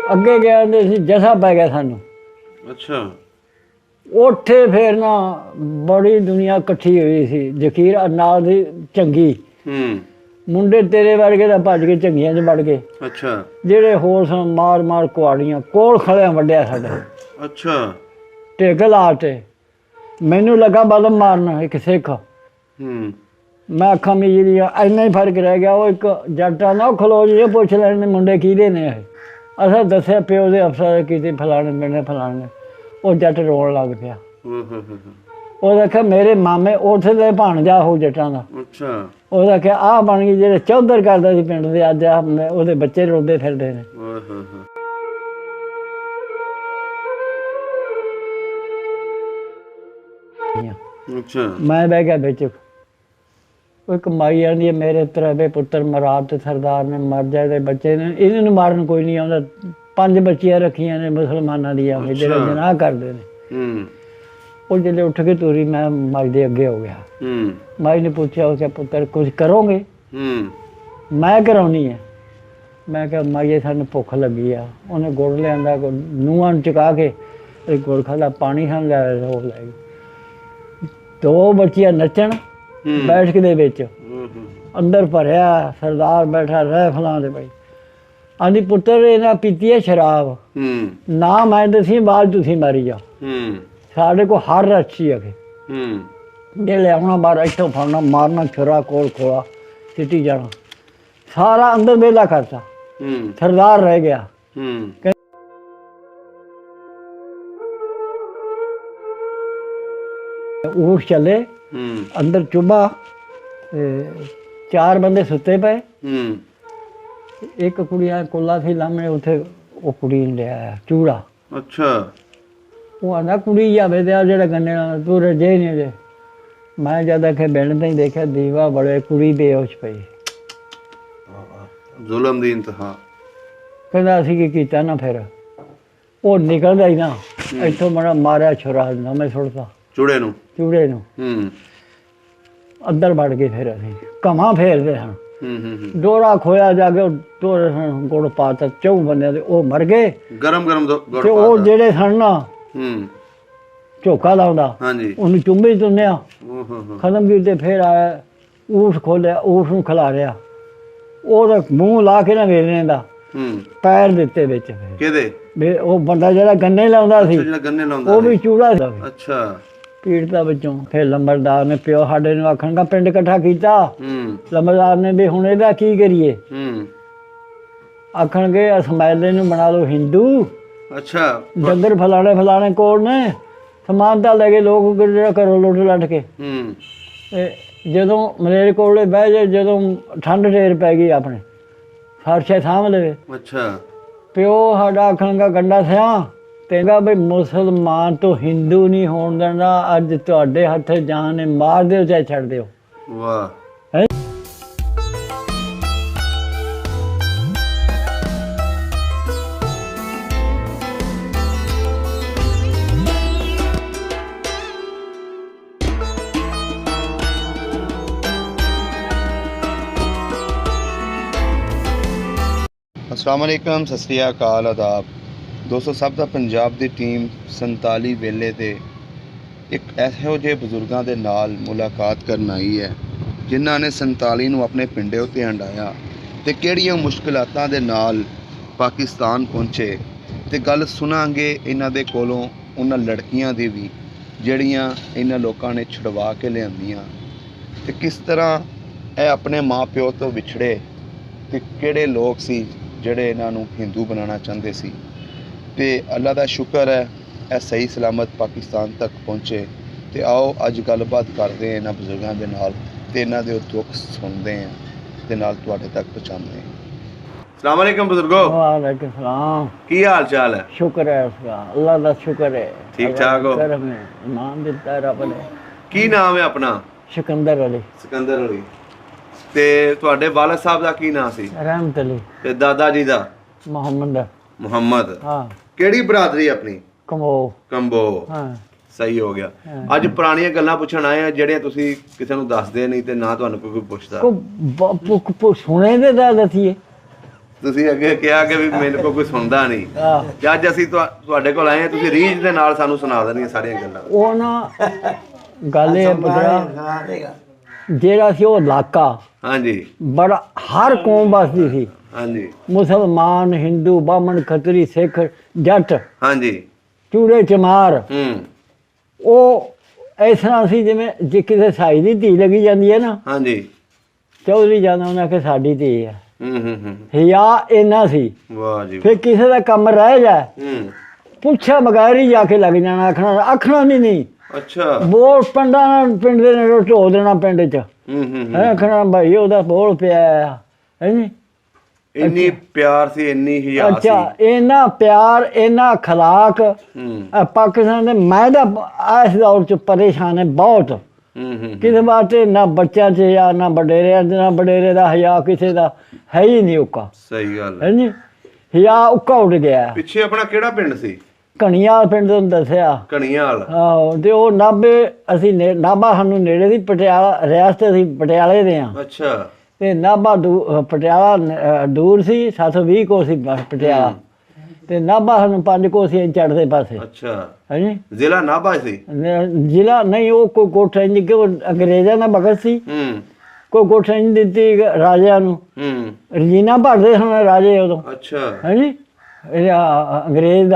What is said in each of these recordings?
ਅੱਗੇ ਗਿਆ ਹੁੰਦੇ ਸੀ, ਜਸਾ ਪੈ ਗਿਆ ਸਾਨੂੰ। ਅੱਛਾ। ਉੱਥੇ ਫਿਰ ਨਾ ਬੜੀ ਦੁਨੀਆ ਇਕੱਠੀ ਹੋਈ ਸੀ, ਜ਼ਕੀਰ ਨਾਲ ਦੀ ਚੰਗੀ। ਮੁੰਡੇ ਤੇਰੇ ਵਰਗੇ ਤਾਂ ਭੱਜ ਕੇ ਝੰਗੀਆਂ 'ਚ ਵੜ ਗਏ। ਅੱਛਾ। ਜਿਹੜੇ ਹੋਰ ਸਨ ਮਾਰ ਮਾਰ ਕੁਹਾੜੀਆਂ ਕੋਲ ਖੜਿਆ ਵੱਢਿਆ ਸਾਡੇ। ਅੱਛਾ। ਢਿੱਗ ਲਾ ਤੇ ਮੈਨੂੰ ਲੱਗਾ ਬਲਮ ਮਾਰਨਾ ਇੱਕ ਸਿੱਖ। ਮੈਂ ਅੱਖਾਂ ਮੀਚ ਲੀਆਂ, ਇੰਨਾ ਹੀ ਫਰਕ ਰਹਿ ਗਿਆ। ਉਹ ਇੱਕ ਜੱਟਾਂ ਨਾ ਖਲੋ ਜੀ ਪੁੱਛ ਲੈਣ ਮੁੰਡੇ ਕਿਹਦੇ ਨੇ ਇਹ। ਅਸਾਂ ਦੱਸਿਆ ਪਿਓ ਦੇ ਅਫਸਰ ਕੀਤੀ ਫਲਾਣੇ ਪਿੰਡ ਫਲਾਣੇ। ਉਹ ਜੱਟ ਰੋਣ ਲੱਗ ਪਿਆ। ਉਹ ਦੇਖਿਆ ਮੇਰੇ ਮਾਮੇ ਉੱਥੇ ਦੇ ਭਾਣਜਾ ਹੋ ਜੱਟਾਂ ਦਾ। ਅੱਛਾ। ਉਹਦਾ ਕਿਹਾ ਆਹ ਬਣ ਗਈ ਜਿਹੜੇ ਚੌਧਰ ਕਰਦਾ ਸੀ ਪਿੰਡ ਦੇ, ਅੱਜ ਆਹ ਉਹਦੇ ਬੱਚੇ ਰੋਂਦੇ ਫਿਰਦੇ ਨੇ। ਅੱਛਾ। ਮੈਂ ਬਹਿ ਗਿਆ ਵਿੱਚ। ਉਹ ਇੱਕ ਮਾਈ ਆਂਦੀ ਹੈ ਮੇਰੇ ਤਰਵੇ ਪੁੱਤਰ ਮਰਾਦ ਤੇ ਸਰਦਾਰ ਨੇ ਮਰ ਜਾਏ ਤੇ ਬੱਚੇ ਨੇ, ਇਹਨਾਂ ਨੂੰ ਮਾਰਨ ਕੋਈ ਨਹੀਂ ਆਉਂਦਾ। 5 ਬੱਚੀਆਂ ਰੱਖੀਆਂ ਨੇ ਮੁਸਲਮਾਨਾਂ ਦੀਆਂ ਜਿਹੜੇ ਜਨਾਹ ਕਰਦੇ ਨੇ। ਉਹ ਜਿਹੜੇ ਉੱਠ ਕੇ ਤੁਰੀ, ਮੈਂ ਮਾਈ ਦੇ ਅੱਗੇ ਹੋ ਗਿਆ। ਮਾਈ ਨੇ ਪੁੱਛਿਆ ਉਹ ਕਿਹਾ ਪੁੱਤਰ ਕੁਝ ਕਰੋਗੇ? ਮੈਂ ਕਰਾਉਣੀ ਹੈ। ਮੈਂ ਕਿਹਾ ਮਾਈਏ ਸਾਨੂੰ ਭੁੱਖ ਲੱਗੀ ਆ। ਉਹਨੇ ਗੁੜ ਲਿਆਂਦਾ, ਨੂੰਹਾਂ ਨੂੰ ਚੁਕਾ ਕੇ ਗੁੜ ਖਾਦਾ, ਪਾਣੀ ਸਾਨੂੰ ਲੈ ਉਹ ਲੈ ਗਈ। 2 ਬੱਚੀਆਂ ਨੱਚਣ ਬੈਠ ਕੇ ਦੇ ਵਿੱਚ ਅੰਦਰ ਭਰਿਆ, ਸਰਦਾਰ ਬੈਠਾ ਰਹਿਫਲਾਂ ਦੇ ਭਾਈ। ਆਂਦੀ ਪੁੱਤਰ ਇਹਨਾਂ ਪੀਤੀ ਹੈ ਸ਼ਰਾਬ, ਨਾ ਮੈਂ ਦਸੀ ਬਾਅਦ ਤੁਸੀਂ ਮਾਰੀ ਜਾ। ਸਾਡੇ ਕੋਲ ਹਰ ਰੱਛੀ ਹੈ ਜੇ ਲਿਆਉਣਾ ਬਾਹਰ, ਇੱਥੋਂ ਫੜਨਾ ਮਾਰਨਾ, ਛੁਰਾ ਕੋਲ ਖੋਲਾ ਸਿੱਟੀ ਜਾਣਾ। ਸਾਰਾ ਅੰਦਰ ਵਿਹਲਾ ਕਰਤਾ, ਸਰਦਾਰ ਰਹਿ ਗਿਆ। ਊਠ ਚੱਲੇ ਅੰਦਰ ਚੁੱਭਾ, 4 ਬੰਦੇ ਸੁੱਤੇ ਪਏ। ਇੱਕ ਕੁੜੀ ਆ ਕੋਲਾ ਸੀ ਲਾਹਮਣੇ, ਉੱਥੇ ਉਹ ਕੁੜੀ ਨੇ ਲਿਆ ਚੂੜਾ। ਅੱਛਾ। ਉਹ ਆਂਦਾ ਕੁੜੀ ਜਾਵੇ ਤੇ ਆ ਜਿਹੜਾ ਗੰਨੇ ਨਾਲ ਤੂੰ ਰਜੇ ਨਹੀਂ ਜੇ। ਮੈਂ ਜਦ ਆਖੇ ਬਿੰਨ ਤਾਂ ਹੀ ਦੇਖਿਆ ਦੀਵਾ ਬੜੇ, ਕੁੜੀ ਬੇਹੋਸ਼ ਪਈ। ਜ਼ੁਲਮ ਦੀ ਇੰਤਹਾ। ਕਹਿੰਦਾ ਅਸੀਂ ਕੀ ਕੀਤਾ ਨਾ, ਫਿਰ ਉਹ ਨਿਕਲਦਾ ਹੀ ਨਾ ਇੱਥੋਂ ਬੜਾ ਮਾਰਿਆ ਛੁਰਾ ਨਾ, ਮੈਂ ਸੁੱਟਦਾ ਚੂੜੇ ਨੂੰ ਅੰਦਰ ਵੜ ਗਏ। ਫਿਰ ਅਸੀਂ ਘਮਾਂ ਫੇਰਦੇ ਹਾਂ, ਡੋਰਾ ਖੋਇਆ ਜਾ ਕੇ ਡੋਰੇ ਗੁੜ ਪਾਤਾ 4 ਬੰਦਿਆਂ ਦੇ, ਉਹ ਮਰ ਗਏ। ਗਰਮ ਤੇ ਉਹ ਜਿਹੜੇ ਸਨ ਨਾ ਝੋਕਾ ਲਾਉਂਦਾ, ਉਹਨੂੰ ਚੁੰਬੇ ਤੁੰਨਿਆ, ਖਤਮ ਕੀਤੇ। ਫਿਰ ਆਇਆ ਊਠ ਖੋਲਿਆ, ਊਠ ਨੂੰ ਖਿਲਾਰਿਆ, ਉਹਦਾ ਮੂੰਹ ਲਾ ਕੇ ਨਾ ਵੇਲਣੇ ਦਾ ਪੈਰ ਦਿੱਤੇ ਵਿੱਚ। ਕਿਹਦੇ? ਉਹ ਬੰਦਾ ਜਿਹੜਾ ਗੰਨੇ ਲਾਉਂਦਾ ਸੀ, ਉਹ ਵੀ ਚੂੜਾ ਸੀ। ਅੱਛਾ। ਪੀੜਤਾ ਵਿੱਚੋਂ ਫਿਰ ਲੰਬਰਦਾਰ ਨੇ ਪਿਓ ਸਾਡੇ ਨੂੰ ਆਖਣਗਾ ਪਿੰਡ ਇਕੱਠਾ ਕੀਤਾ। ਲੰਬਰਦਾਰ ਨੇ ਵੀ ਹੁਣ ਇਹਦਾ ਕੀ ਕਰੀਏ? ਆਖਣਗੇ ਅਸਮੈਲੇ ਨੂੰ ਬਣਾ ਲਓ ਹਿੰਦੂ। ਅੱਛਾ। ਡੰਗਰ ਫਲਾਣੇ ਕੋਲ ਨੇ, ਸਮਾਨ ਤਾਂ ਲੈ ਕੇ ਲੋਕ ਜਿਹੜਾ ਘਰੋਂ ਲੁੱਟ ਲੱਟ ਕੇ। ਜਦੋਂ ਮਲੇਰ ਕੋਲੇ ਬਹਿ ਜਾਏ, ਜਦੋਂ ਠੰਡ ਢੇਰ ਪੈ ਗਈ ਆਪਣੇ ਫਰਸ਼ੇ ਸਾਂਭ ਲਵੇ। ਅੱਛਾ। ਪਿਓ ਸਾਡਾ ਆਖਣਗਾ ਗੰਡਾ ਸਿਆਂ ਕਹਿੰਦਾ ਬਈ ਮੁਸਲਮਾਨ ਤੋਂ ਹਿੰਦੂ ਨਹੀਂ ਹੋਣ ਦੇਣਾ, ਅੱਜ ਤੁਹਾਡੇ ਹੱਥੇ ਜਾਨ ਨੇ, ਮਾਰ ਦਿਓ ਚਾਹੇ ਛੱਡ ਦਿਓ। ਵਾਹ। अस्सलाम वालेकुम, सत श्री अकाल, आदाब दोस्तों। सब ਦਾ ਪੰਜਾਬ ਦੀ ਟੀਮ 47 ਵੇਲੇ ਤੇ ਇੱਕ ਇਹੋ ਜਿਹੇ ਬਜ਼ੁਰਗਾਂ ਦੇ ਨਾਲ ਮੁਲਾਕਾਤ ਕਰਨ ਆਈ ਹੈ ਜਿਨ੍ਹਾਂ ਨੇ 47 ਨੂੰ ਆਪਣੇ ਪਿੰਡੇ ਉੱਤੇ ਹੰਡਾਇਆ ਤੇ ਕਿਹੜੀਆਂ ਮੁਸ਼ਕਿਲਾਤਾਂ ਦੇ ਨਾਲ ਪਾਕਿਸਤਾਨ ਪਹੁੰਚੇ। ਤੇ ਗੱਲ ਸੁਣਾਂਗੇ ਇਹਨਾਂ ਦੇ ਕੋਲੋਂ ਉਹਨਾਂ ਲੜਕੀਆਂ ਦੀ ਵੀ ਜਿਹੜੀਆਂ ਇਹਨਾਂ ਲੋਕਾਂ ਨੇ ਛੁਡਵਾ ਕੇ ਲਿਆਂਦੀਆਂ ਤੇ ਕਿਸ ਤਰ੍ਹਾਂ ਇਹ ਆਪਣੇ ਮਾਂ ਪਿਓ ਤੋਂ ਵਿਛੜੇ ਤੇ ਕਿਹੜੇ ਲੋਕ ਸੀ ਜਿਹੜੇ ਇਹਨਾਂ ਨੂੰ ਹਿੰਦੂ ਬਣਾਉਣਾ ਚਾਹੁੰਦੇ ਸੀ। ਤੇ ਅੱਲਾ ਦਾ ਸ਼ੁਕਰ ਹੈ ਇਹ ਸਹੀ ਸਲਾਮਤ ਪਾਕਿਸਤਾਨ ਤੱਕ ਪਹੁੰਚੇ। ਤੇ ਆਓ ਅੱਜ ਗੱਲਬਾਤ ਕਰਦੇ ਹਾਂ ਇਹਨਾਂ ਬਜ਼ੁਰਗਾਂ ਦੇ ਨਾਲ ਤੇ ਇਹਨਾਂ ਦੇ ਦੁੱਖ ਸੁਣਦੇ ਹਾਂ ਤੇ ਨਾਲ ਤੁਹਾਡੇ ਤੱਕ ਪਹੁੰਚਾਉਂਦੇ ਹਾਂ। अस्सलाम वालेकुम बुजुर्गो। वालेकुम सलाम। की हाल चाल है? शुक्र है उसका, अल्लाह का शुक्र है। ठीक ठाक हो? ईमान दिता है रब ने। की नाम है अपना? सिकंदर अली। सिकंदर अली। ते ਤੁਹਾਡੇ ਵਾਲਦ ਸਾਹਿਬ ਦਾ ਕੀ ਨਾਮ ਸੀ? ਰਹਿਮਤ ਅਲੀ। ਤੇ ਦਾਦਾ ਜੀ ਦਾ? ਮੁਹੰਮਦ। ਹਾਂ। ਕਿਹੜੀ ਬਰਾਦਰੀ ਆਪਣੀ? ਕੰਬੋ। ਹਾਂ। ਸਹੀ ਹੋ ਗਿਆ। ਅੱਜ ਪੁਰਾਣੀਆਂ ਗੱਲਾਂ ਪੁੱਛਣ ਆਏ ਆ ਜਿਹੜੀਆਂ ਤੁਸੀਂ ਕਿਸੇ ਨੂੰ ਦੱਸਦੇ ਨਹੀਂ ਤੇ ਨਾ ਤੁਹਾਨੂੰ ਕੋਈ ਪੁੱਛਦਾ। ਸੁਣੇ ਦੇ ਦਾ ਦਸੀਏ ਤੁਸੀਂ ਅੱਗੇ ਕਿਹਾ ਕਿ ਵੀ ਮੇਰੇ ਕੋਲ ਕੋਈ ਸੁਣਦਾ ਨਹੀਂ, ਆਹ, ਤੇ ਅੱਜ ਅਸੀਂ ਤੁਹਾਡੇ ਕੋਲ ਆਏ ਹਾਂ, ਤੁਸੀਂ ਰੀਝ ਦੇ ਨਾਲ ਸਾਨੂੰ ਸੁਣਾ ਦੇਣੀਆਂ ਸਾਰੀਆਂ ਗੱਲਾਂ। ਉਹ ਨਾ ਗੱਲ ਇਹ ਹੈ ਪੁੱਤਰਾ, ਜਿਹੜਾ ਸੀ ਉਹ ਇਲਾਕਾ ਹਾਂਜੀ ਬੜਾ ਹਰ ਕੌਮ ਵਸਦੀ ਸੀ, ਹਾਂਜੀ ਮੁਸਲਮਾਨ, ਹਿੰਦੂ, ਬਾਹਮਣ, ਖੱਤਰੀ, ਸਿੱਖ, ਜੱਟ, ਹਾਂਜੀ ਚੂੜੇ ਚਮਾਰ। ਹੂੰ ਉਹ ਇਸ ਤਰ੍ਹਾਂ ਸੀ ਜਿਵੇਂ ਜੇ ਕਿਸੇ ਸਾਈ ਦੀ ਧੀ ਲੱਗੀ ਜਾਂਦੀ ਹੈ ਨਾ, ਹਾਂਜੀ ਚੌਧਰੀ ਜਾਂਦਾ ਉਹਨਾਂ ਕਿ ਸਾਡੀ ਧੀ ਹੈ। ਹੂੰ ਹਿਆ ਇੰਨਾ ਸੀ। ਵਾਹ ਜੀ ਫਿਰ ਕਿਸੇ ਦਾ ਕੰਮ ਰਹਿ ਜਾਏ, ਹੂੰ ਪੁੱਛਿਆ ਬਗੈਰ ਹੀ ਜਾ ਕੇ ਲੱਗ ਜਾਣਾ, ਆਖਣਾ ਵੀ ਨਹੀਂ। ਅੱਛਾ ਬੋਲ ਪਿੰਡਾਂ ਨਾਲ ਪਿੰਡ ਦੇ ਨੇ ਢੋ ਦੇਣਾ ਪਿੰਡ 'ਚ, ਹੈ ਆਖਣਾ ਭਾਈ ਉਹਦਾ ਬੋਲ ਪਿਆ ਹੈ ਨੀ। ਇੰਨੀ ਪਿਆਰ ਸੀ, ਇੰਨੀ ਹਿਆ ਸੀ। ਅੱਛਾ, ਇੰਨਾ ਪਿਆਰ, ਇੰਨਾ ਅਖਲਾਕ। ਹੂੰ ਪਾਕਿਸਤਾਨ ਦੇ ਮੈਂ ਤਾਂ ਇਸ ਦੌਰ 'ਚ ਪਰੇਸ਼ਾਨ ਹੈ ਬਹੁਤ। ਕਿਸੇ ਵਾਸਤੇ ਨਾ ਬੱਚਿਆਂ 'ਚ ਜਾਂ ਨਾ ਵਡੇਰਿਆਂ 'ਚ, ਨਾ ਵਡੇਰੇ ਦਾ ਹਿਆ ਕਿਸੇ ਦਾ ਹੈ ਹੀ ਨਹੀਂ ਉੱਕਾ। ਸਹੀ ਗੱਲ ਹੈ ਨੀ, ਹਿਆ ਉੱਕਾ ਉੱਡ ਗਿਆ। ਪਿੱਛੇ ਆਪਣਾ ਕਿਹੜਾ ਪਿੰਡ ਸੀ? ਘਣੀਆਲ ਪਿੰਡ ਤੋਂ ਦੱਸਿਆ। ਘਣੀਆਲ। ਆਹੋ, ਤੇ ਉਹ ਨਾਭੇ, ਅਸੀਂ ਨਾਭਾ ਸਾਨੂੰ ਨੇੜੇ ਦੀ, ਪਟਿਆਲਾ ਰਿਆਸਤ ਅਸੀਂ ਪਟਿਆਲੇ ਦੇ ਹਾਂ। ਅੱਛਾ। ਤੇ ਨਾਭਾ ਪਟਿਆਲਾ ਦੂਰ ਸੀ, 720 ਕੋ ਸੀ ਪਟਿਆਲਾ, ਤੇ ਨਾਭਾ ਸਾਨੂੰ 5 ਕੋ ਸੀ ਚੜ੍ਹਦੇ ਪਾਸੇ। ਅੱਛਾ। ਹਾਂਜੀ, ਜ਼ਿਲ੍ਹਾ ਨਾਭਾ ਸੀ? ਜ਼ਿਲ੍ਹਾ ਨਹੀਂ, ਉਹ ਕੋਈ ਕੋਠਾ ਨਹੀਂ ਕਿ ਅੰਗਰੇਜ਼ਾਂ ਦਾ ਬਖਤ ਸੀ, ਕੋਈ ਕੋਠਾ ਨਹੀਂ ਦਿੱਤੀ ਰਾਜਿਆਂ ਨੂੰ। ਰਜੀਨਾ ਭਰਦੇ ਸਨ ਰਾਜੇ ਉਦੋਂ। ਅੱਛਾ। ਹਾਂਜੀ, ਅੰਗਰੇਜ਼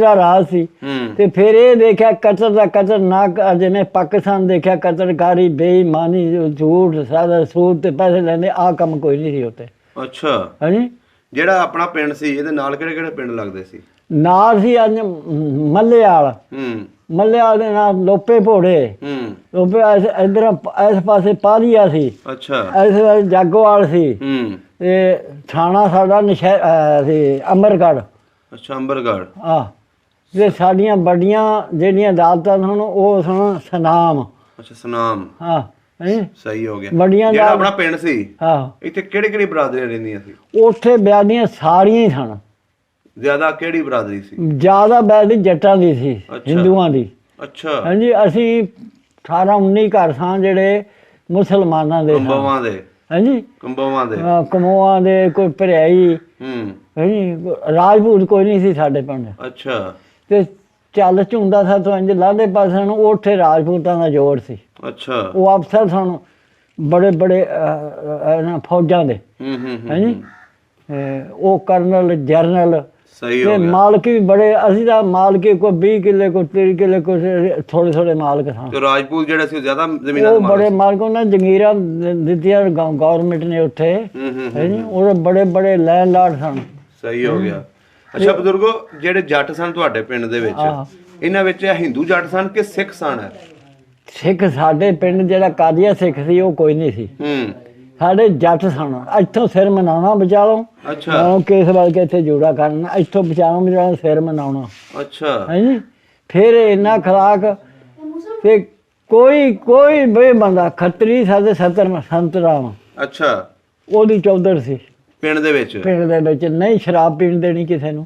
ਦਾ ਰਾਜ ਸੀ। ਤੇ ਫਿਰ ਇਹ ਦੇਖਿਆ ਕਤਲ ਦਾ ਕਤਲ ਨਾ, ਜਿਵੇਂ ਪਾਕਿਸਤਾਨ ਦੇਖਿਆ ਕਤਲਕਾਰੀ, ਬੇਈਮਾਨੀ, ਝੂਠ, ਸਾਦਾ ਸੂਦ ਤੇ ਪੈਸੇ ਲੈਂਦੇ, ਆਹ ਕੰਮ ਕੋਈ ਨਹੀਂ ਸੀ ਉੱਥੇ। ਅੱਛਾ। ਹਾਂਜੀ, ਜਿਹੜਾ ਆਪਣਾ ਪਿੰਡ ਸੀ ਇਹਦੇ ਨਾਲ ਕਿਹੜੇ ਕਿਹੜੇ ਪਿੰਡ ਲੱਗਦੇ ਸੀ? ਨਾਲ ਸੀ ਅੱਜ ਮੱਲੇਆਲ, ਮੱਲੇਆਲ ਦੇ ਨਾਲ ਲੋਪੇ ਭੋੜੇ, ਲੋਪੇ ਇੱਧਰ ਇਸ ਪਾਸੇ ਪਾਲੀਆ ਸੀ। ਅੱਛਾ। ਇਸ ਪਾਸੇ ਜਾਗੋਵਾਲ ਸੀ। ਤੇ ਥਾਣਾ ਸਾਡਾ ਸੀ ਅੰਬਰਗੜ੍ਹ। ਅੱਛਾ, ਅੰਬਰਗੜ੍ਹ। ਆਹ, ਤੇ ਸਾਡੀਆਂ ਵੱਡੀਆਂ ਜਿਹੜੀਆਂ ਅਦਾਲਤਾਂ ਸਨ ਉਹ ਸਨ ਸਨਾਮ। ਅੱਛਾ, ਸਨਾਮ। ਹਾਂ, ਸਹੀ ਹੋ ਗਿਆ। ਵੱਡੀਆਂ ਜਿਹੜਾ ਆਪਣਾ ਪਿੰਡ ਸੀ, ਹਾਂ, ਇੱਥੇ ਕਿਹੜੀ ਕਿਹੜੀ ਬਰਾਦਰੀਆਂ ਰਹਿੰਦੀਆਂ ਸੀ? ਉੱਥੇ ਬਿਆਦੀਆਂ ਸਾਰੀਆਂ ਹੀ ਸਨ। ਜ਼ਿਆਦਾ ਕਿਹੜੀ ਬਰਾਦਰੀ ਸੀ? ਜ਼ਿਆਦਾ ਬਿਆਦੀ ਜੱਟਾਂ ਦੀ ਸੀ, ਹਿੰਦੂਆਂ ਦੀ। ਅੱਛਾ। ਹਾਂਜੀ, ਅਸੀਂ 18-19 ਘਰ ਸਾਂ ਜਿਹੜੇ ਮੁਸਲਮਾਨਾਂ ਦੇ, ਕੰਬੋਆਂ ਦੇ। ਹਾਂਜੀ, ਕੰਬੋਆਂ ਦੇ, ਕਮੋਆਂ ਦੇ, ਕੋਈ ਭਰਿਆਈ। ਹਾਂਜੀ, ਰਾਜਪੂਤ ਕੋਈ ਨਹੀਂ ਸੀ ਸਾਡੇ ਪਿੰਡ। ਅੱਛਾ। ਤੇ ਚੱਲ ਝੁੰਦਾ ਸਾ ਤੋਂ ਇੰਜ ਲਾਂਦੇ ਪਾਸੇ ਨੂੰ, ਉੱਥੇ ਰਾਜਪੂਤਾਂ ਦਾ ਜੋਰ ਸੀ। ਅੱਛਾ। ਉਹ ਅਫਸਰ ਸਨ ਬੜੇ ਬੜੇ ਫੌਜਾਂ ਦੇ। ਹਾਂਜੀ, ਉਹ ਕਰਨਲ, ਜਰਨਲ। ਸਹੀ ਹੋ ਤੇ ਗਿਆ। ਮਾਲਕ ਵੀ ਬੜੇ, ਅਸੀਂ ਤਾਂ ਮਾਲਕ ਕੋਈ 20 ਕਿੱਲੇ, ਕੋਈ 30 ਕਿੱਲੇ, ਕੋਈ ਥੋੜੇ ਥੋੜੇ ਮਾਲਕ ਸਾਂ। ਤੇ ਰਾਜਪੂਤ ਜਿਹੜੇ ਸੀ ਜ਼ਿਆਦਾ ਜ਼ਮੀਨਾਂ ਉਹ ਦੇ ਬੜੇ ਮਾਲਕ, ਉਹਨਾਂ ਜਗੀਰਾਂ ਦਿੱਤੀਆਂ ਗਵਰਨਮੈਂਟ ਨੇ ਉੱਥੇ। ਹਾਂਜੀ, ਉਹ ਬੜੇ ਬੜੇ ਲੈਂਡਲਾਰਡ ਸਨ। ਸਹੀ ਹੋ ਗਿਆ। ਅੱਛਾ ਬਜ਼ੁਰਗੋ, ਜਿਹੜੇ ਜੱਟ ਸਨ ਤੁਹਾਡੇ ਪਿੰਡ ਦੇ ਵਿੱਚ, ਇਹਨਾਂ ਵਿੱਚ ਹਿੰਦੂ ਜੱਟ ਸਨ ਕਿ ਸਿੱਖ ਸਨ? ਸਿੱਖ ਸਾਡੇ ਪਿੰਡ ਜਿਹੜਾ ਕਾਦੀਆ ਸਿੱਖ ਸੀ ਉਹ ਕੋਈ ਨਹੀਂ ਸੀ। ਸਾਡੇ ਜੱਟ ਸਨ। ਇੱਥੋਂ ਸਿਰ ਮਨਾਉਣਾ ਬਚਾ ਲਓ। ਅੱਛਾ। ਕੇਸ ਵੱਲ ਕੇ ਇੱਥੇ ਜੂੜਾ ਕਰਨਾ, ਇੱਥੋਂ ਬਚਾਉਣਾ ਬਚਾਉਣਾ, ਸਿਰ ਮਨਾਉਣਾ। ਅੱਛਾ। ਹਾਂਜੀ, ਫਿਰ ਇੰਨਾ ਖਰਾਕ ਤੇ ਕੋਈ ਬੇ ਬੰਦਾ ਖੱਤਰੀ ਸਾਡੇ ਸੰਤਰਾਮ। ਅੱਛਾ। ਉਹਦੀ ਚੌਧਰ ਸੀ ਪਿੰਡ ਦੇ ਵਿੱਚ? ਪਿੰਡ ਦੇ ਵਿੱਚ ਨਹੀਂ ਸ਼ਰਾਬ ਪੀਣ ਦੇਣੀ ਕਿਸੇ ਨੂੰ।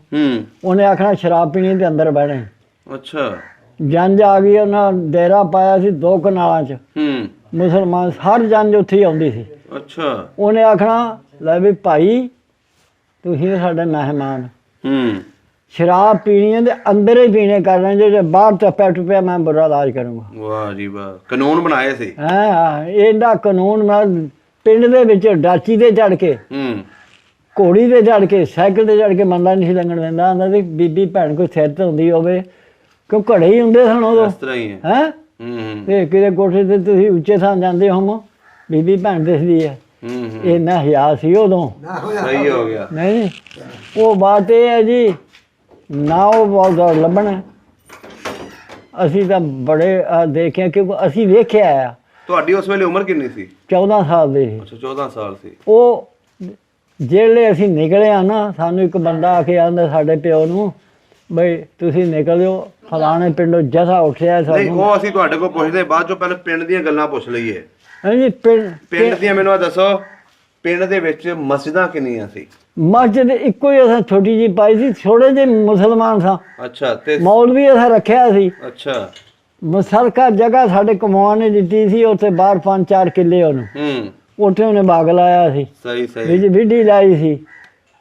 ਉਹਨੇ ਆਖਣਾ ਸ਼ਰਾਬ ਪੀਣੀ ਤੇ ਅੰਦਰ ਬਹਿਣਾ। ਅੱਛਾ। ਜੰਜ ਆ ਗਈ, ਉਹਨਾਂ ਡੇਰਾ ਪਾਇਆ ਸੀ 2 ਕਨਾਲਾਂ 'ਚ। ਮੁਸਲਮਾਨ ਹਰ ਜੰਜ ਉੱਥੇ ਹੀ ਆਉਂਦੀ ਸੀ। ਅੱਛਾ। ਉਹਨੇ ਆਖਣਾ ਲੈ ਵੀ ਭਾਈ ਤੁਸੀਂ ਸਾਡੇ ਮਹਿਮਾਨ, ਸ਼ਰਾਬ ਪੀਣੀ ਹੈ ਤੇ ਅੰਦਰ ਹੀ ਪੀਣੇ ਕਰਨੇ, ਜੇ ਬਾਹਰ ਟੱਪਿਆ ਮੈਂ ਬੁਰਾ ਇਲਾਜ ਕਰੂੰਗਾ। ਵਾਹ ਜੀ ਵਾਹ, ਕਾਨੂੰਨ ਬਣਾਏ ਸੀ। ਹਾਂ, ਇਹਦਾ ਕਾਨੂੰਨ ਮੈਂ ਪਿੰਡ ਦੇ ਵਿੱਚ ਡਾਚੀ ਤੇ ਚੜ ਕੇ, ਘੋੜੀ ਤੇ ਚੜ ਕੇ, ਸਾਈਕਲ ਤੇ ਚੜ ਕੇ ਮੰਦਾ ਨਹੀਂ ਸੀ ਲੰਘਣ ਦਿੰਦਾ। ਆਂਦਾ ਸੀ ਬੀਬੀ ਭੈਣ ਕੋਈ ਸਿਰ ਤੇ ਹੁੰਦੀ ਹੋਵੇ, ਕਿਉਂ ਘੜੇ ਹੀ ਹੁੰਦੇ ਸਨ ਉਦੋਂ। ਇਸ ਤਰ੍ਹਾਂ ਹੀ ਹੈ। ਤੇ ਕਿਤੇ ਕੋਠੇ ਤੇ ਤੁਸੀਂ ਉੱਚੇ ਥਾਂ ਜਾਂਦੇ ਹੋ, ਬੀਬੀ ਭੈਣ ਦਿਸਦੀ ਹੈ। ਇੰਨਾ ਹਿਆ ਸੀ ਉਦੋਂ। ਸਹੀ ਹੋ ਗਿਆ। ਨਹੀਂ, ਉਹ ਬਾਤ ਇਹ ਹੈ ਜੀ, ਨਾ ਉਹ ਬਹੁਤ ਲੱਭਣਾ। ਅਸੀਂ ਤਾਂ ਬੜੇ ਦੇਖਿਆ, ਕਿਉਂਕਿ ਅਸੀਂ ਵੇਖਿਆ ਆ। ਤੁਹਾਡੀ ਉਸ ਵੇਲੇ ਉਮਰ ਕਿੰਨੀ ਸੀ? 14 ਸਾਲ ਦੀ ਸੀ। ਅੱਛਾ, 14 ਸਾਲ ਸੀ। ਉਹ ਜਿਹੜੇ ਅਸੀਂ ਨਿਕਲੇ ਆ ਨਾ, ਸਾਨੂੰ ਇੱਕ ਬੰਦਾ ਆ ਕੇ ਆਂਦਾ ਸਾਡੇ ਪਿਓ ਨੂੰ, ਬਈ ਤੁਸੀਂ ਨਿਕਲਿਓ ਫਲਾਣੇ ਪਿੰਡੋਂ ਜਥਾ ਉੱਠਿਆ ਨਹੀਂ, ਸਾਨੂੰ। ਉਹ ਅਸੀਂ ਤੁਹਾਡੇ ਕੋਲ ਪੁੱਛਦੇ ਬਾਅਦ ਚੋਂ, ਪਹਿਲਾਂ ਪਿੰਡ ਦੀਆਂ ਗੱਲਾਂ ਪੁੱਛ ਲਈਏ। ਹਾਂਜੀ, ਪਿੰਡ ਦੀਆਂ ਮੈਨੂੰ ਦੱਸੋ, ਪਿੰਡ ਦੇ ਵਿੱਚ ਮਸਜਿਦਾਂ ਕਿੰਨੀਆਂ ਸੀ? ਮਸਜਿਦ ਇੱਕੋ ਹੀ ਅਸਾਂ ਛੋਟੀ ਜਿਹੀ ਪਾਈ ਸੀ, ਥੋੜੇ ਜਿਹੇ ਮੁਸਲਮਾਨ ਸਾਂ। ਅੱਛਾ। ਤੇ ਮੌਲਵੀ ਅਸਾਂ ਰੱਖਿਆ ਸੀ। ਅੱਛਾ। ਸਰਕਾ ਜਗ੍ਹਾ ਸਾਡੇ ਕਮਾਉਣ ਨੇ ਦਿੱਤੀ ਸੀ, ਉੱਥੇ ਬਾਹਰ 5-4 ਕਿੱਲੇ ਉਹਨੂੰ, ਉੱਥੇ ਉਹਨੇ ਬਾਗ ਲਾਇਆ ਸੀ। ਸਹੀ ਸਹੀ। ਵਿੱਚ ਵਿਢੀ ਲਾਈ ਸੀ।